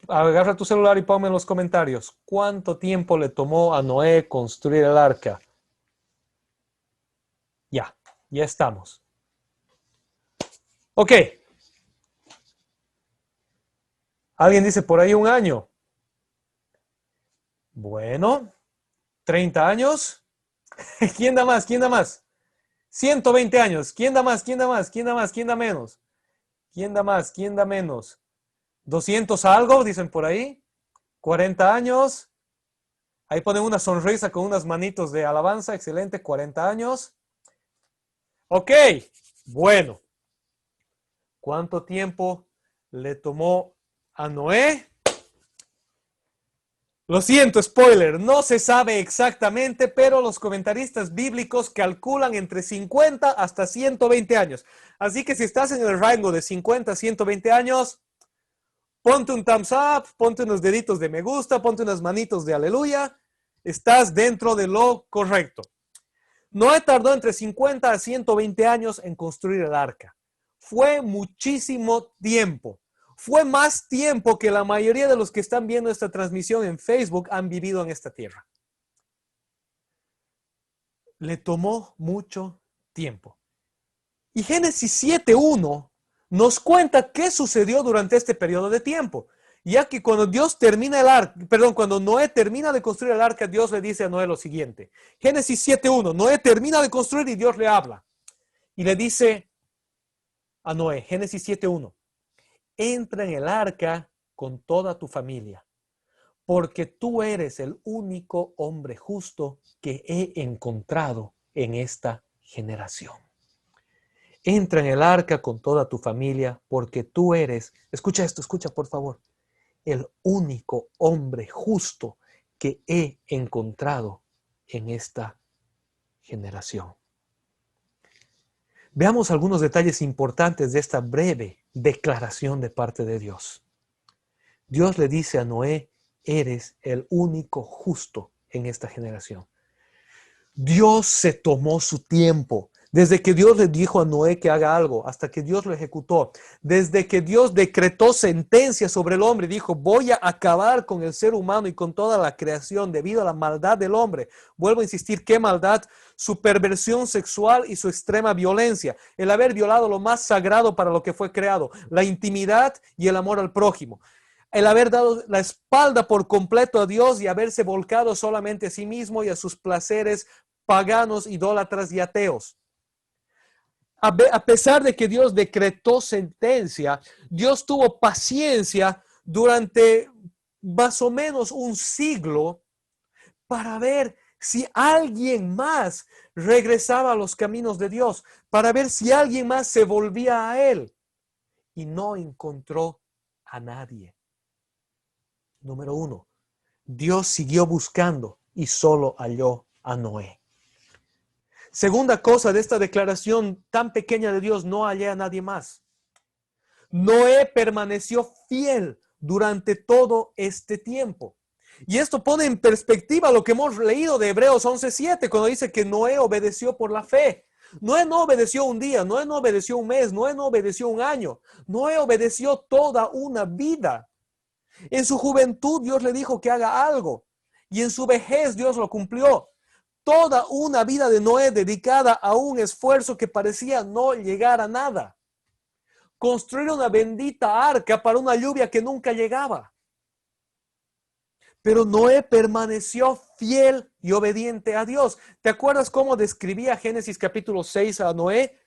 S1: Agarra tu celular y ponme en los comentarios. ¿Cuánto tiempo le tomó a Noé construir el arca? Ya estamos. Ok. Alguien dice por ahí 1 año. Bueno, 30 años. ¿Quién da más? ¿Quién da más? 120 años. ¿Quién da más? ¿Quién da más? ¿Quién da más? ¿Quién da menos? ¿Quién da más? ¿Quién da menos? 200 algo, dicen por ahí. 40 años. Ahí ponen una sonrisa con unas manitos de alabanza. Excelente, 40 años. Ok, bueno. ¿Cuánto tiempo le tomó a Noé? Lo siento, spoiler, no se sabe exactamente, pero los comentaristas bíblicos calculan entre 50 hasta 120 años. Así que si estás en el rango de 50 a 120 años, ponte un thumbs up, ponte unos deditos de me gusta, ponte unas manitos de aleluya. Estás dentro de lo correcto. Noé tardó entre 50 a 120 años en construir el arca. Fue muchísimo tiempo. Fue más tiempo que la mayoría de los que están viendo esta transmisión en Facebook han vivido en esta tierra. Le tomó mucho tiempo. Y Génesis 7:1 nos cuenta qué sucedió durante este periodo de tiempo. Ya que cuando cuando Noé termina de construir el arca, Dios le dice a Noé lo siguiente. Génesis 7:1, Noé termina de construir y Dios le habla. Y le dice a Noé, Génesis 7:1, entra en el arca con toda tu familia, porque tú eres el único hombre justo que he encontrado en esta generación. Entra en el arca con toda tu familia, porque tú eres, escucha esto, escucha por favor, el único hombre justo que he encontrado en esta generación. Veamos algunos detalles importantes de esta breve declaración de parte de Dios. Dios le dice a Noé, eres el único justo en esta generación. Dios se tomó su tiempo. Desde que Dios le dijo a Noé que haga algo, hasta que Dios lo ejecutó. Desde que Dios decretó sentencia sobre el hombre, dijo, voy a acabar con el ser humano y con toda la creación debido a la maldad del hombre. Vuelvo a insistir, ¿qué maldad? Su perversión sexual y su extrema violencia. El haber violado lo más sagrado para lo que fue creado, la intimidad y el amor al prójimo. El haber dado la espalda por completo a Dios y haberse volcado solamente a sí mismo y a sus placeres paganos, idólatras y ateos. A pesar de que Dios decretó sentencia, Dios tuvo paciencia durante más o menos un siglo para ver si alguien más regresaba a los caminos de Dios, para ver si alguien más se volvía a Él. Y no encontró a nadie. Número 1, Dios siguió buscando y solo halló a Noé. Segunda cosa de esta declaración tan pequeña de Dios, no hallé a nadie más. Noé permaneció fiel durante todo este tiempo. Y esto pone en perspectiva lo que hemos leído de Hebreos 11:7, cuando dice que Noé obedeció por la fe. Noé no obedeció un día, Noé no obedeció un mes, Noé no obedeció un año, Noé obedeció toda una vida. En su juventud Dios le dijo que haga algo y en su vejez Dios lo cumplió. Toda una vida de Noé dedicada a un esfuerzo que parecía no llegar a nada. Construir una bendita arca para una lluvia que nunca llegaba. Pero Noé permaneció fiel y obediente a Dios. ¿Te acuerdas cómo describía Génesis capítulo 6 a Noé?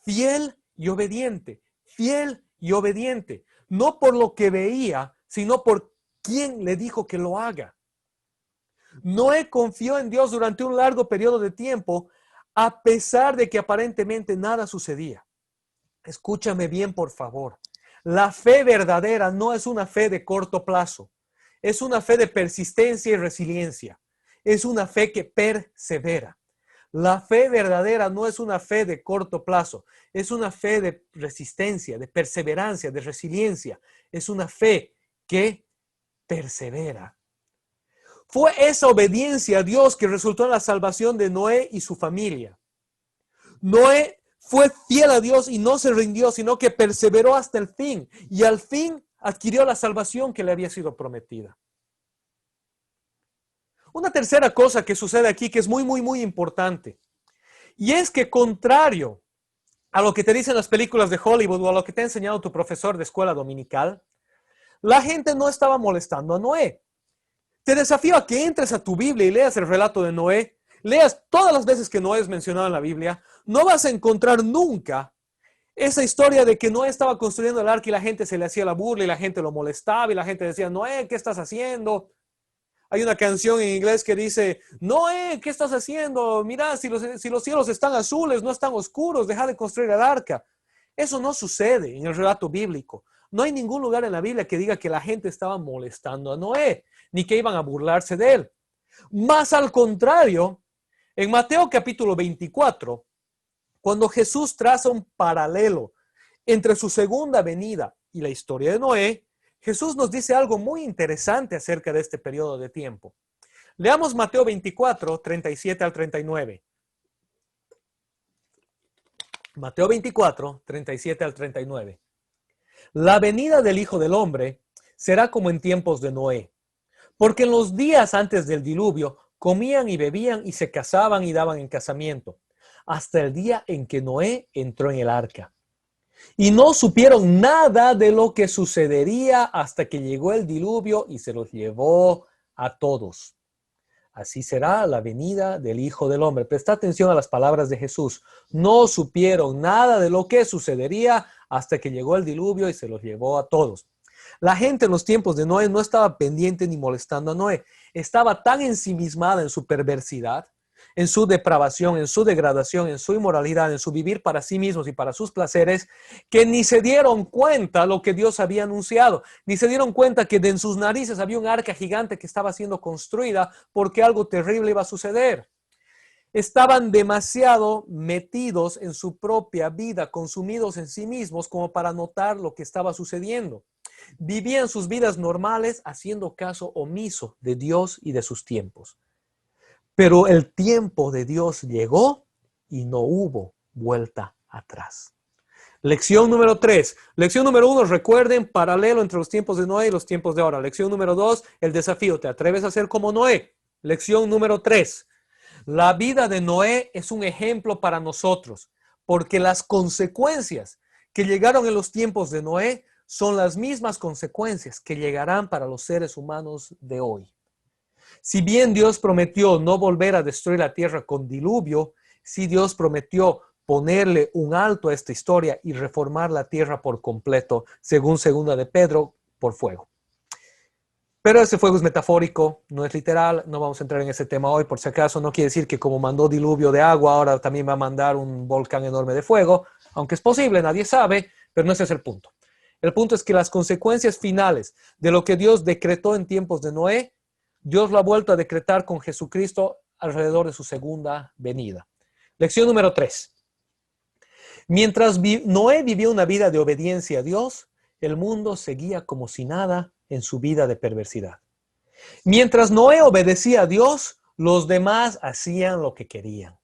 S1: Fiel y obediente, fiel y obediente. No por lo que veía, sino por quien le dijo que lo haga. Noé confió en Dios durante un largo periodo de tiempo, a pesar de que aparentemente nada sucedía. Escúchame bien, por favor. La fe verdadera no es una fe de corto plazo. Es una fe de persistencia y resiliencia. Es una fe que persevera. La fe verdadera no es una fe de corto plazo. Es una fe de resistencia, de perseverancia, de resiliencia. Es una fe que persevera. Fue esa obediencia a Dios que resultó en la salvación de Noé y su familia. Noé fue fiel a Dios y no se rindió, sino que perseveró hasta el fin. Y al fin adquirió la salvación que le había sido prometida. Una tercera cosa que sucede aquí que es muy importante. Y es que contrario a lo que te dicen las películas de Hollywood o a lo que te ha enseñado tu profesor de escuela dominical, la gente no estaba molestando a Noé. Te desafío a que entres a tu Biblia y leas el relato de Noé. Leas todas las veces que Noé es mencionado en la Biblia. No vas a encontrar nunca esa historia de que Noé estaba construyendo el arca y la gente se le hacía la burla y la gente lo molestaba y la gente decía, Noé, ¿qué estás haciendo? Hay una canción en inglés que dice, Noé, ¿qué estás haciendo? Mira, si los cielos están azules, no están oscuros, deja de construir el arca. Eso no sucede en el relato bíblico. No hay ningún lugar en la Biblia que diga que la gente estaba molestando a Noé, ni que iban a burlarse de él. Más al contrario, en Mateo capítulo 24, cuando Jesús traza un paralelo entre su segunda venida y la historia de Noé, Jesús nos dice algo muy interesante acerca de este periodo de tiempo. Leamos Mateo 24, 37 al 39. Mateo 24, 37 al 39. La venida del Hijo del Hombre será como en tiempos de Noé, porque en los días antes del diluvio comían y bebían y se casaban y daban en casamiento, hasta el día en que Noé entró en el arca. Y no supieron nada de lo que sucedería hasta que llegó el diluvio y se los llevó a todos. Así será la venida del Hijo del Hombre. Presta atención a las palabras de Jesús. No supieron nada de lo que sucedería hasta que llegó el diluvio y se los llevó a todos. La gente en los tiempos de Noé no estaba pendiente ni molestando a Noé. Estaba tan ensimismada en su perversidad, en su depravación, en su degradación, en su inmoralidad, en su vivir para sí mismos y para sus placeres, que ni se dieron cuenta lo que Dios había anunciado, ni se dieron cuenta que en sus narices había un arca gigante que estaba siendo construida porque algo terrible iba a suceder. Estaban demasiado metidos en su propia vida, consumidos en sí mismos como para notar lo que estaba sucediendo. Vivían sus vidas normales haciendo caso omiso de Dios y de sus tiempos. Pero el tiempo de Dios llegó y no hubo vuelta atrás. Lección número 3. Lección número 1, recuerden, paralelo entre los tiempos de Noé y los tiempos de ahora. Lección número 2, el desafío, ¿te atreves a ser como Noé? Lección número 3, la vida de Noé es un ejemplo para nosotros, porque las consecuencias que llegaron en los tiempos de Noé son las mismas consecuencias que llegarán para los seres humanos de hoy. Si bien Dios prometió no volver a destruir la tierra con diluvio, sí Dios prometió ponerle un alto a esta historia y reformar la tierra por completo, según segunda de Pedro, por fuego. Pero ese fuego es metafórico, no es literal, no vamos a entrar en ese tema hoy, por si acaso no quiere decir que como mandó diluvio de agua, ahora también va a mandar un volcán enorme de fuego, aunque es posible, nadie sabe, pero no ese es el punto. El punto es que las consecuencias finales de lo que Dios decretó en tiempos de Noé, Dios lo ha vuelto a decretar con Jesucristo alrededor de su segunda venida. Lección número 3. Mientras Noé vivió una vida de obediencia a Dios, El mundo seguía como si nada en su vida de perversidad. Mientras Noé obedecía a Dios, los demás hacían lo que querían.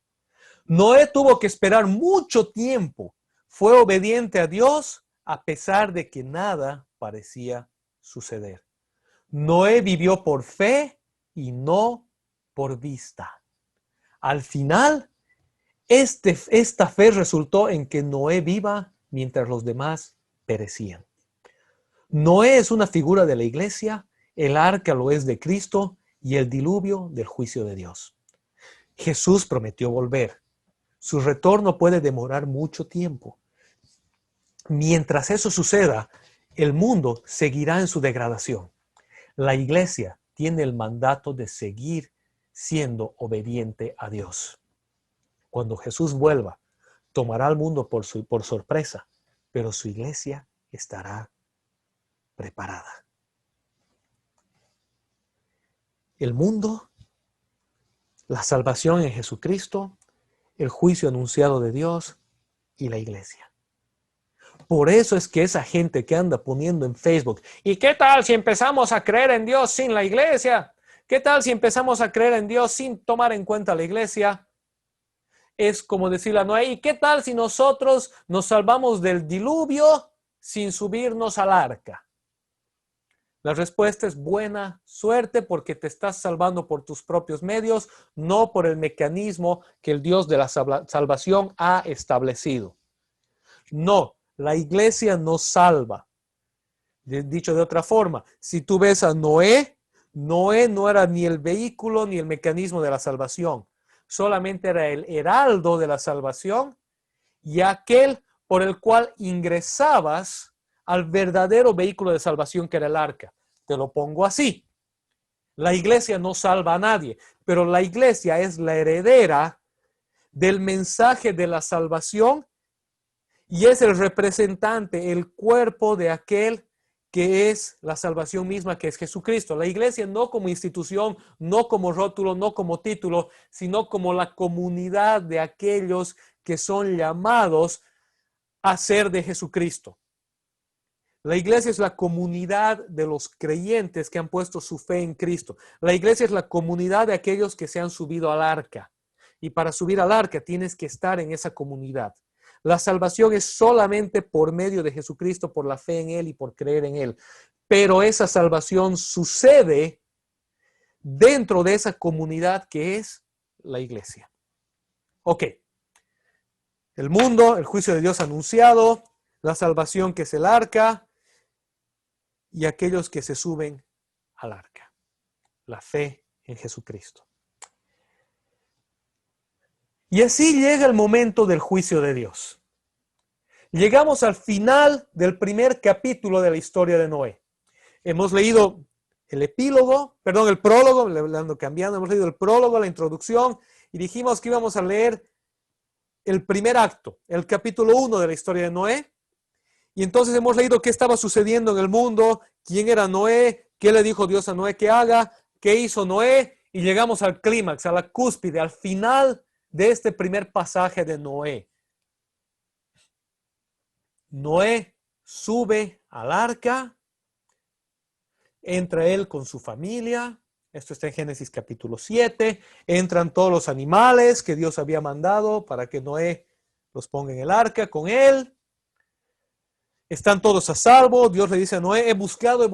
S1: Noé tuvo que esperar mucho tiempo. Fue obediente a Dios a pesar de que nada parecía suceder. Noé vivió por fe y no por vista. Al final, esta fe resultó en que Noé viva mientras los demás perecían. Noé es una figura de la iglesia, el arca lo es de Cristo y el diluvio del juicio de Dios. Jesús prometió volver. Su retorno puede demorar mucho tiempo. Mientras eso suceda, el mundo seguirá en su degradación. La iglesia tiene el mandato de seguir siendo obediente a Dios. Cuando Jesús vuelva, tomará al mundo por sorpresa, pero su iglesia estará preparada. El mundo, la salvación en Jesucristo, el juicio anunciado de Dios y la iglesia. Por eso es que esa gente que anda poniendo en Facebook, ¿y qué tal si empezamos a creer en Dios sin la iglesia? ¿Qué tal si empezamos a creer en Dios sin tomar en cuenta la iglesia? Es como decirle a Noé, ¿y qué tal si nosotros nos salvamos del diluvio sin subirnos al arca? La respuesta es buena suerte porque te estás salvando por tus propios medios, no por el mecanismo que el Dios de la salvación ha establecido. No, la iglesia no salva. Dicho de otra forma, si tú ves a Noé, Noé no era ni el vehículo ni el mecanismo de la salvación. Solamente era el heraldo de la salvación y aquel por el cual ingresabas al verdadero vehículo de salvación que era el arca. Te lo pongo así. La iglesia no salva a nadie, pero la iglesia es la heredera del mensaje de la salvación y es el representante, el cuerpo de aquel que es la salvación misma, que es Jesucristo. La iglesia no como institución, no como rótulo, no como título, sino como la comunidad de aquellos que son llamados a ser de Jesucristo. La iglesia es la comunidad de los creyentes que han puesto su fe en Cristo. La iglesia es la comunidad de aquellos que se han subido al arca. Y para subir al arca tienes que estar en esa comunidad. La salvación es solamente por medio de Jesucristo, por la fe en Él y por creer en Él. Pero esa salvación sucede dentro de esa comunidad que es la iglesia. Ok. El mundo, el juicio de Dios anunciado, la salvación que es el arca y aquellos que se suben al arca. La fe en Jesucristo. Y así llega el momento del juicio de Dios. Llegamos al final del primer capítulo de la historia de Noé. Hemos leído el prólogo, le ando cambiando, hemos leído el prólogo, la introducción, y dijimos que íbamos a leer el primer acto, el capítulo 1 de la historia de Noé. Y entonces hemos leído qué estaba sucediendo en el mundo, quién era Noé, qué le dijo Dios a Noé que haga, qué hizo Noé, y llegamos al clímax, a la cúspide, al final de este primer pasaje de Noé. Noé sube al arca, entra él con su familia, esto está en Génesis capítulo 7, entran todos los animales que Dios había mandado para que Noé los ponga en el arca con él. Están todos a salvo. Dios le dice a Noé, he buscado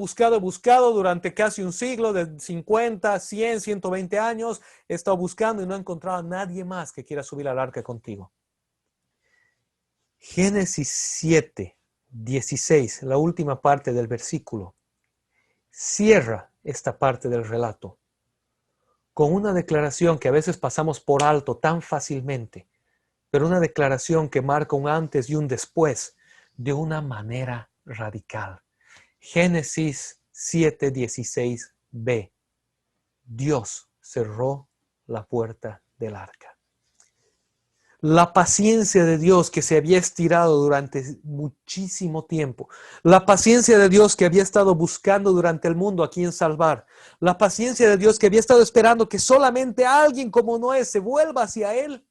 S1: durante casi un siglo, de 50, 100, 120 años. He estado buscando y no he encontrado a nadie más que quiera subir al arca contigo. Génesis 7, 16, la última parte del versículo, cierra esta parte del relato con una declaración que a veces pasamos por alto tan fácilmente, pero una declaración que marca un antes y un después de una manera radical. Génesis 7:16b. Dios cerró la puerta del arca. La paciencia de Dios que se había estirado durante muchísimo tiempo. La paciencia de Dios que había estado buscando durante el mundo a quien salvar. La paciencia de Dios que había estado esperando que solamente alguien como Noé se vuelva hacia Él.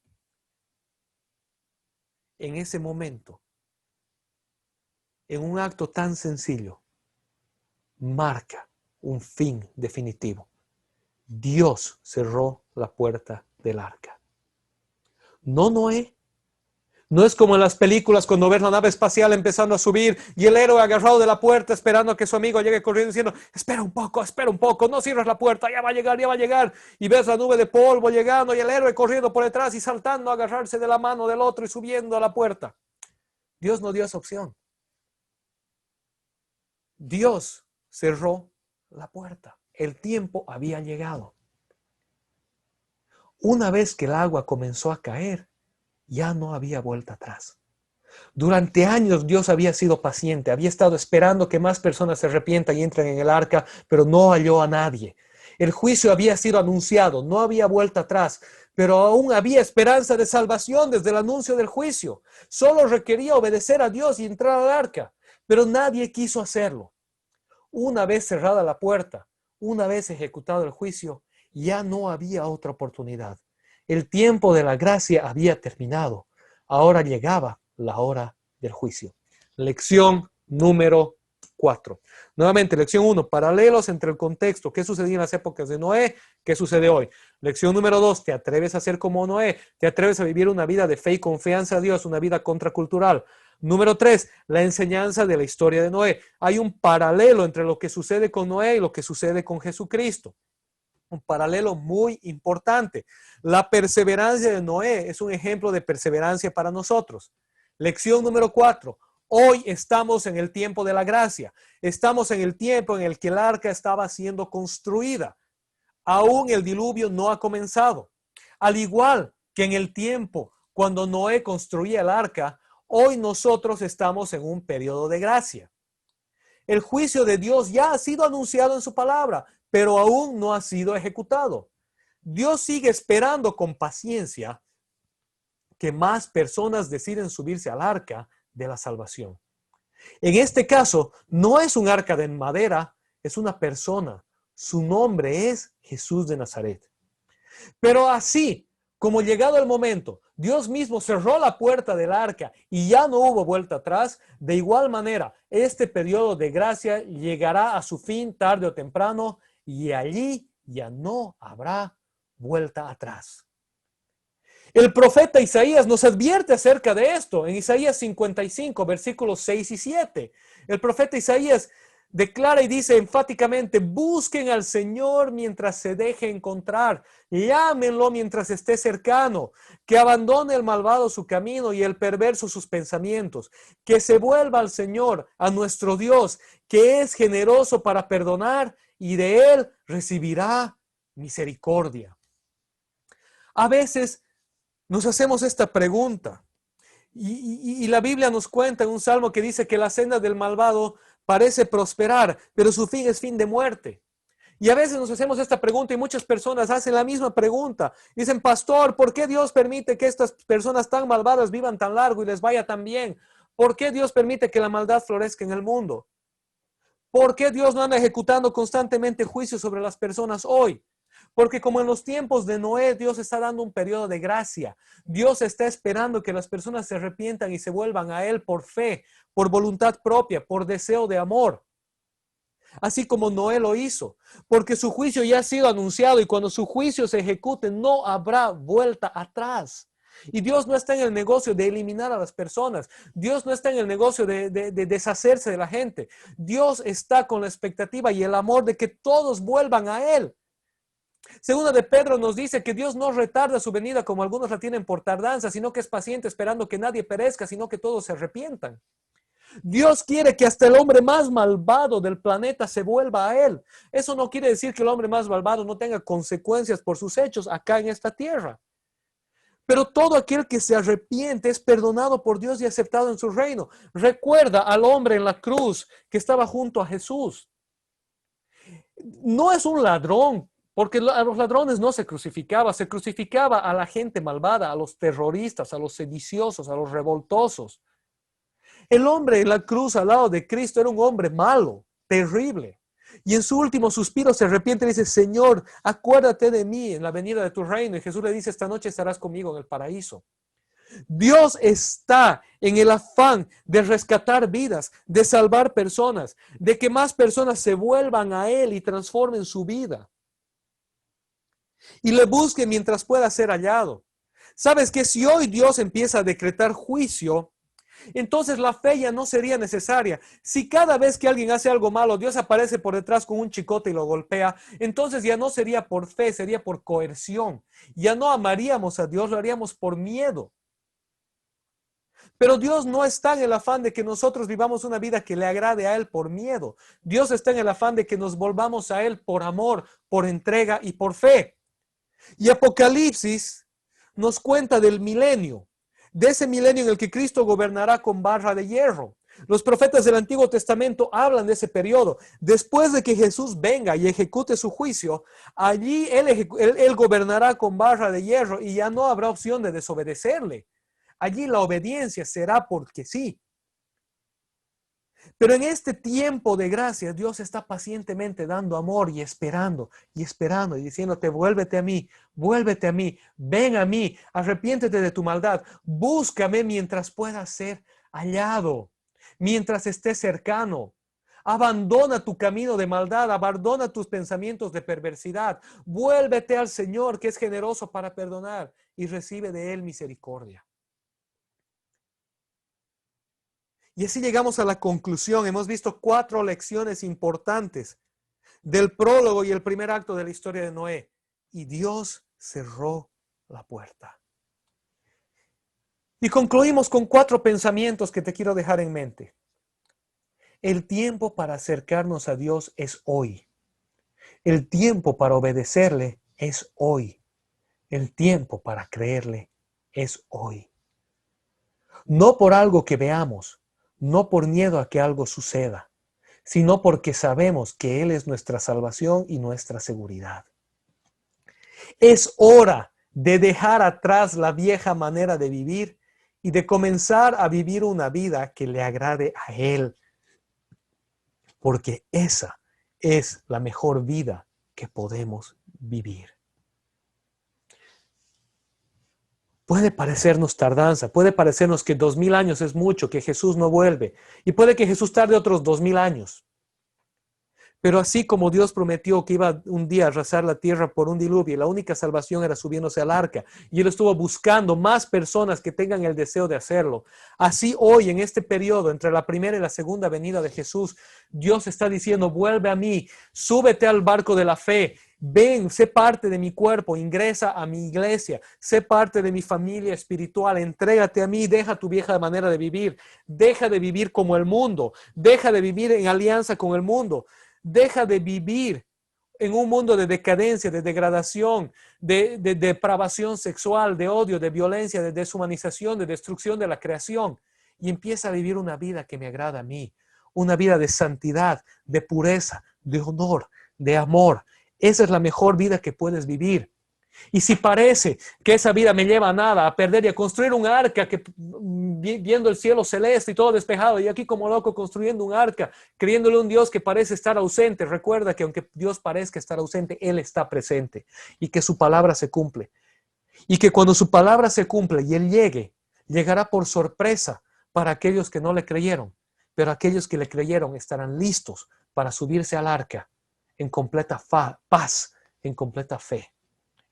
S1: En ese momento, en un acto tan sencillo, marca un fin definitivo. Dios cerró la puerta del arca. No Noé. No es como en las películas cuando ves la nave espacial empezando a subir y el héroe agarrado de la puerta esperando a que su amigo llegue corriendo diciendo, espera un poco, no cierres la puerta, ya va a llegar. Y ves la nube de polvo llegando y el héroe corriendo por detrás y saltando a agarrarse de la mano del otro y subiendo a la puerta. Dios no dio esa opción. Dios cerró la puerta. El tiempo había llegado. Una vez que el agua comenzó a caer, ya no había vuelta atrás. Durante años Dios había sido paciente, había estado esperando que más personas se arrepientan y entren en el arca, pero no halló a nadie. El juicio había sido anunciado, no había vuelta atrás, pero aún había esperanza de salvación desde el anuncio del juicio. Solo requería obedecer a Dios y entrar al arca, pero nadie quiso hacerlo. Una vez cerrada la puerta, una vez ejecutado el juicio, ya no había otra oportunidad. El tiempo de la gracia había terminado. Ahora llegaba la hora del juicio. Lección número 4. Nuevamente, lección 1, paralelos entre el contexto, qué sucedía en las épocas de Noé, qué sucede hoy. Lección número 2, te atreves a ser como Noé, te atreves a vivir una vida de fe y confianza a Dios, una vida contracultural. Número 3, la enseñanza de la historia de Noé. Hay un paralelo entre lo que sucede con Noé y lo que sucede con Jesucristo. Un paralelo muy importante. La perseverancia de Noé es un ejemplo de perseverancia para nosotros. Lección número 4. Hoy estamos en el tiempo de la gracia. Estamos en el tiempo en el que el arca estaba siendo construida. Aún el diluvio no ha comenzado. Al igual que en el tiempo cuando Noé construía el arca, hoy nosotros estamos en un periodo de gracia. El juicio de Dios ya ha sido anunciado en su palabra, pero aún no ha sido ejecutado. Dios sigue esperando con paciencia que más personas deciden subirse al arca de la salvación. En este caso, no es un arca de madera, es una persona. Su nombre es Jesús de Nazaret. Pero así como llegado el momento, Dios mismo cerró la puerta del arca y ya no hubo vuelta atrás, de igual manera, este periodo de gracia llegará a su fin tarde o temprano y allí ya no habrá vuelta atrás. El profeta Isaías nos advierte acerca de esto en Isaías 55, versículos 6 y 7. El profeta Isaías declara y dice enfáticamente, busquen al Señor mientras se deje encontrar, llámenlo mientras esté cercano, que abandone el malvado su camino y el perverso sus pensamientos, que se vuelva al Señor, a nuestro Dios, que es generoso para perdonar y de Él recibirá misericordia. A veces nos hacemos esta pregunta y la Biblia nos cuenta en un salmo que dice que la senda del malvado parece prosperar, pero su fin es fin de muerte. Y a veces nos hacemos esta pregunta y muchas personas hacen la misma pregunta. Dicen, pastor, ¿por qué Dios permite que estas personas tan malvadas vivan tan largo y les vaya tan bien? ¿Por qué Dios permite que la maldad florezca en el mundo? ¿Por qué Dios no anda ejecutando constantemente juicios sobre las personas hoy? Porque como en los tiempos de Noé, Dios está dando un periodo de gracia. Dios está esperando que las personas se arrepientan y se vuelvan a Él por fe, por voluntad propia, por deseo de amor. Así como Noé lo hizo, porque su juicio ya ha sido anunciado y cuando su juicio se ejecute no habrá vuelta atrás. Y Dios no está en el negocio de eliminar a las personas. Dios no está en el negocio de deshacerse de la gente. Dios está con la expectativa y el amor de que todos vuelvan a Él. Segunda de Pedro nos dice que Dios no retarda su venida como algunos la tienen por tardanza, sino que es paciente esperando que nadie perezca, sino que todos se arrepientan. Dios quiere que hasta el hombre más malvado del planeta se vuelva a Él. Eso no quiere decir que el hombre más malvado no tenga consecuencias por sus hechos acá en esta tierra. Pero todo aquel que se arrepiente es perdonado por Dios y aceptado en su reino. Recuerda al hombre en la cruz que estaba junto a Jesús. No es un ladrón, porque a los ladrones no se crucificaba a la gente malvada, a los terroristas, a los sediciosos, a los revoltosos. El hombre en la cruz al lado de Cristo era un hombre malo, terrible. Y en su último suspiro se arrepiente y dice, Señor, acuérdate de mí en la venida de tu reino. Y Jesús le dice, esta noche estarás conmigo en el paraíso. Dios está en el afán de rescatar vidas, de salvar personas, de que más personas se vuelvan a Él y transformen su vida. Y le busquen mientras pueda ser hallado. ¿Sabes que si hoy Dios empieza a decretar juicio, entonces la fe ya no sería necesaria? Si cada vez que alguien hace algo malo, Dios aparece por detrás con un chicote y lo golpea, entonces ya no sería por fe, sería por coerción. Ya no amaríamos a Dios, lo haríamos por miedo. Pero Dios no está en el afán de que nosotros vivamos una vida que le agrade a Él por miedo. Dios está en el afán de que nos volvamos a Él por amor, por entrega y por fe. Y Apocalipsis nos cuenta del milenio, de ese milenio en el que Cristo gobernará con barra de hierro. Los profetas del Antiguo Testamento hablan de ese periodo. Después de que Jesús venga y ejecute su juicio, allí él gobernará con barra de hierro y ya no habrá opción de desobedecerle. Allí la obediencia será porque sí. Pero en este tiempo de gracia, Dios está pacientemente dando amor y esperando y diciéndote, vuélvete a mí, ven a mí, arrepiéntete de tu maldad, búscame mientras puedas ser hallado, mientras estés cercano. Abandona tu camino de maldad, abandona tus pensamientos de perversidad, vuélvete al Señor que es generoso para perdonar y recibe de Él misericordia. Y así llegamos a la conclusión. Hemos visto 4 lecciones importantes del prólogo y el primer acto de la historia de Noé. Y Dios cerró la puerta. Y concluimos con 4 pensamientos que te quiero dejar en mente. El tiempo para acercarnos a Dios es hoy. El tiempo para obedecerle es hoy. El tiempo para creerle es hoy. No por algo que veamos, no por miedo a que algo suceda, sino porque sabemos que Él es nuestra salvación y nuestra seguridad. Es hora de dejar atrás la vieja manera de vivir y de comenzar a vivir una vida que le agrade a Él, porque esa es la mejor vida que podemos vivir. Puede parecernos tardanza, puede parecernos que 2000 años es mucho, que Jesús no vuelve, y puede que Jesús tarde otros 2000 años. Pero así como Dios prometió que iba un día a arrasar la tierra por un diluvio, y la única salvación era subiéndose al arca, y Él estuvo buscando más personas que tengan el deseo de hacerlo. Así hoy, en este periodo, entre la primera y la segunda venida de Jesús, Dios está diciendo, vuelve a mí, súbete al barco de la fe, ven, sé parte de mi cuerpo, ingresa a mi iglesia, sé parte de mi familia espiritual, entrégate a mí, deja tu vieja manera de vivir, deja de vivir como el mundo, deja de vivir en alianza con el mundo. Deja de vivir en un mundo de decadencia, de degradación, de depravación sexual, de odio, de violencia, de deshumanización, de destrucción de la creación. Y empieza a vivir una vida que me agrada a mí. Una vida de santidad, de pureza, de honor, de amor. Esa es la mejor vida que puedes vivir. Y si parece que esa vida me lleva a nada, a perder y a construir un arca que, viendo el cielo celeste y todo despejado, y aquí como loco construyendo un arca, creyéndole a un Dios que parece estar ausente, recuerda que aunque Dios parezca estar ausente, Él está presente y que su palabra se cumple. Y que cuando su palabra se cumple y Él llegue, llegará por sorpresa para aquellos que no le creyeron, pero aquellos que le creyeron estarán listos para subirse al arca en completa paz, en completa fe,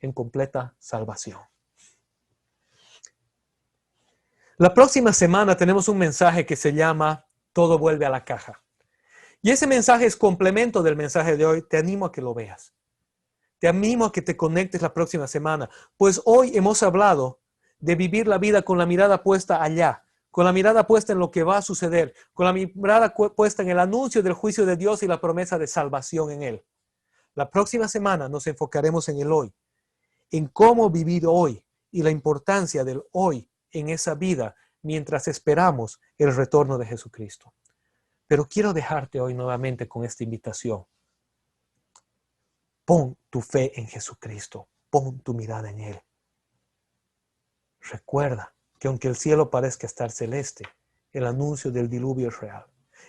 S1: en completa salvación. La próxima semana tenemos un mensaje que se llama Todo vuelve a la caja. Y ese mensaje es complemento del mensaje de hoy. Te animo a que lo veas. Te animo a que te conectes la próxima semana. Pues hoy hemos hablado de vivir la vida con la mirada puesta allá, con la mirada puesta en lo que va a suceder, con la mirada puesta en el anuncio del juicio de Dios y la promesa de salvación en Él. La próxima semana nos enfocaremos en el hoy, en cómo vivir hoy y la importancia del hoy en esa vida mientras esperamos el retorno de Jesucristo. Pero quiero dejarte hoy nuevamente con esta invitación. Pon tu fe en Jesucristo, pon tu mirada en Él. Recuerda que aunque el cielo parezca estar celeste, el anuncio del diluvio es real.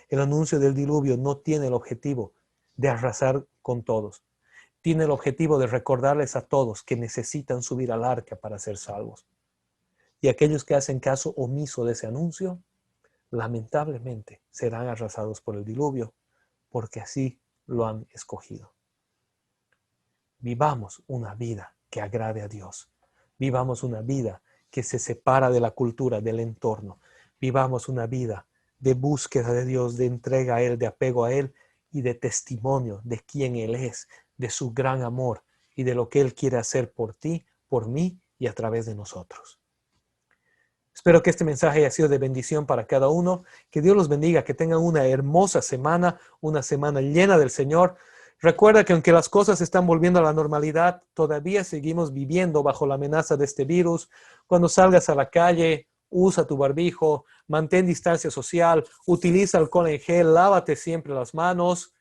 S1: El anuncio del diluvio no tiene el objetivo de arrasar con todos. Tiene el objetivo de recordarles a todos que necesitan subir al arca para ser salvos. Y aquellos que hacen caso omiso de ese anuncio, lamentablemente serán arrasados por el diluvio, porque así lo han escogido. Vivamos una vida que agrade a Dios. Vivamos una vida que se separa de la cultura, del entorno. Vivamos una vida de búsqueda de Dios, de entrega a Él, de apego a Él y de testimonio de quién Él es, de su gran amor y de lo que Él quiere hacer por ti, por mí y a través de nosotros. Espero que este mensaje haya sido de bendición para cada uno. Que Dios los bendiga, que tengan una hermosa semana, una semana llena del Señor. Recuerda que aunque las cosas están volviendo a la normalidad, todavía seguimos viviendo bajo la amenaza de este virus. Cuando salgas a la calle, usa tu barbijo, mantén distancia social, utiliza alcohol en gel, lávate siempre las manos.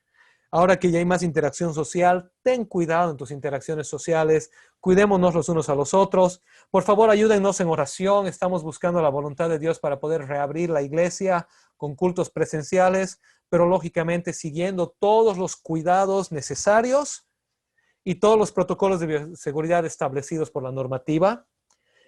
S1: Ahora que ya hay más interacción social, ten cuidado en tus interacciones sociales, cuidémonos los unos a los otros. Por favor, ayúdennos en oración. Estamos buscando la voluntad de Dios para poder reabrir la iglesia con cultos presenciales, pero lógicamente siguiendo todos los cuidados necesarios y todos los protocolos de bioseguridad establecidos por la normativa.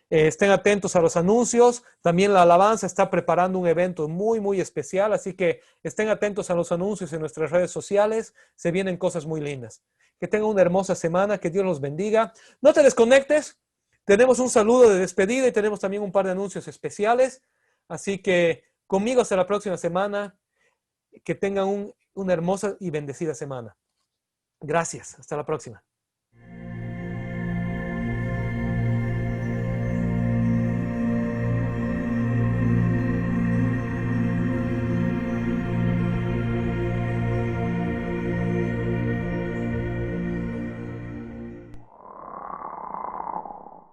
S1: Estén atentos a los anuncios. También la alabanza está preparando un evento muy, muy especial, así que estén atentos a los anuncios en nuestras redes sociales. Se vienen cosas muy lindas. Que tengan una hermosa semana, que Dios los bendiga. No te desconectes. Tenemos un saludo de despedida y tenemos también un par de anuncios especiales. Así que conmigo hasta la próxima semana. Que tengan una hermosa y bendecida semana. Gracias. Hasta la próxima.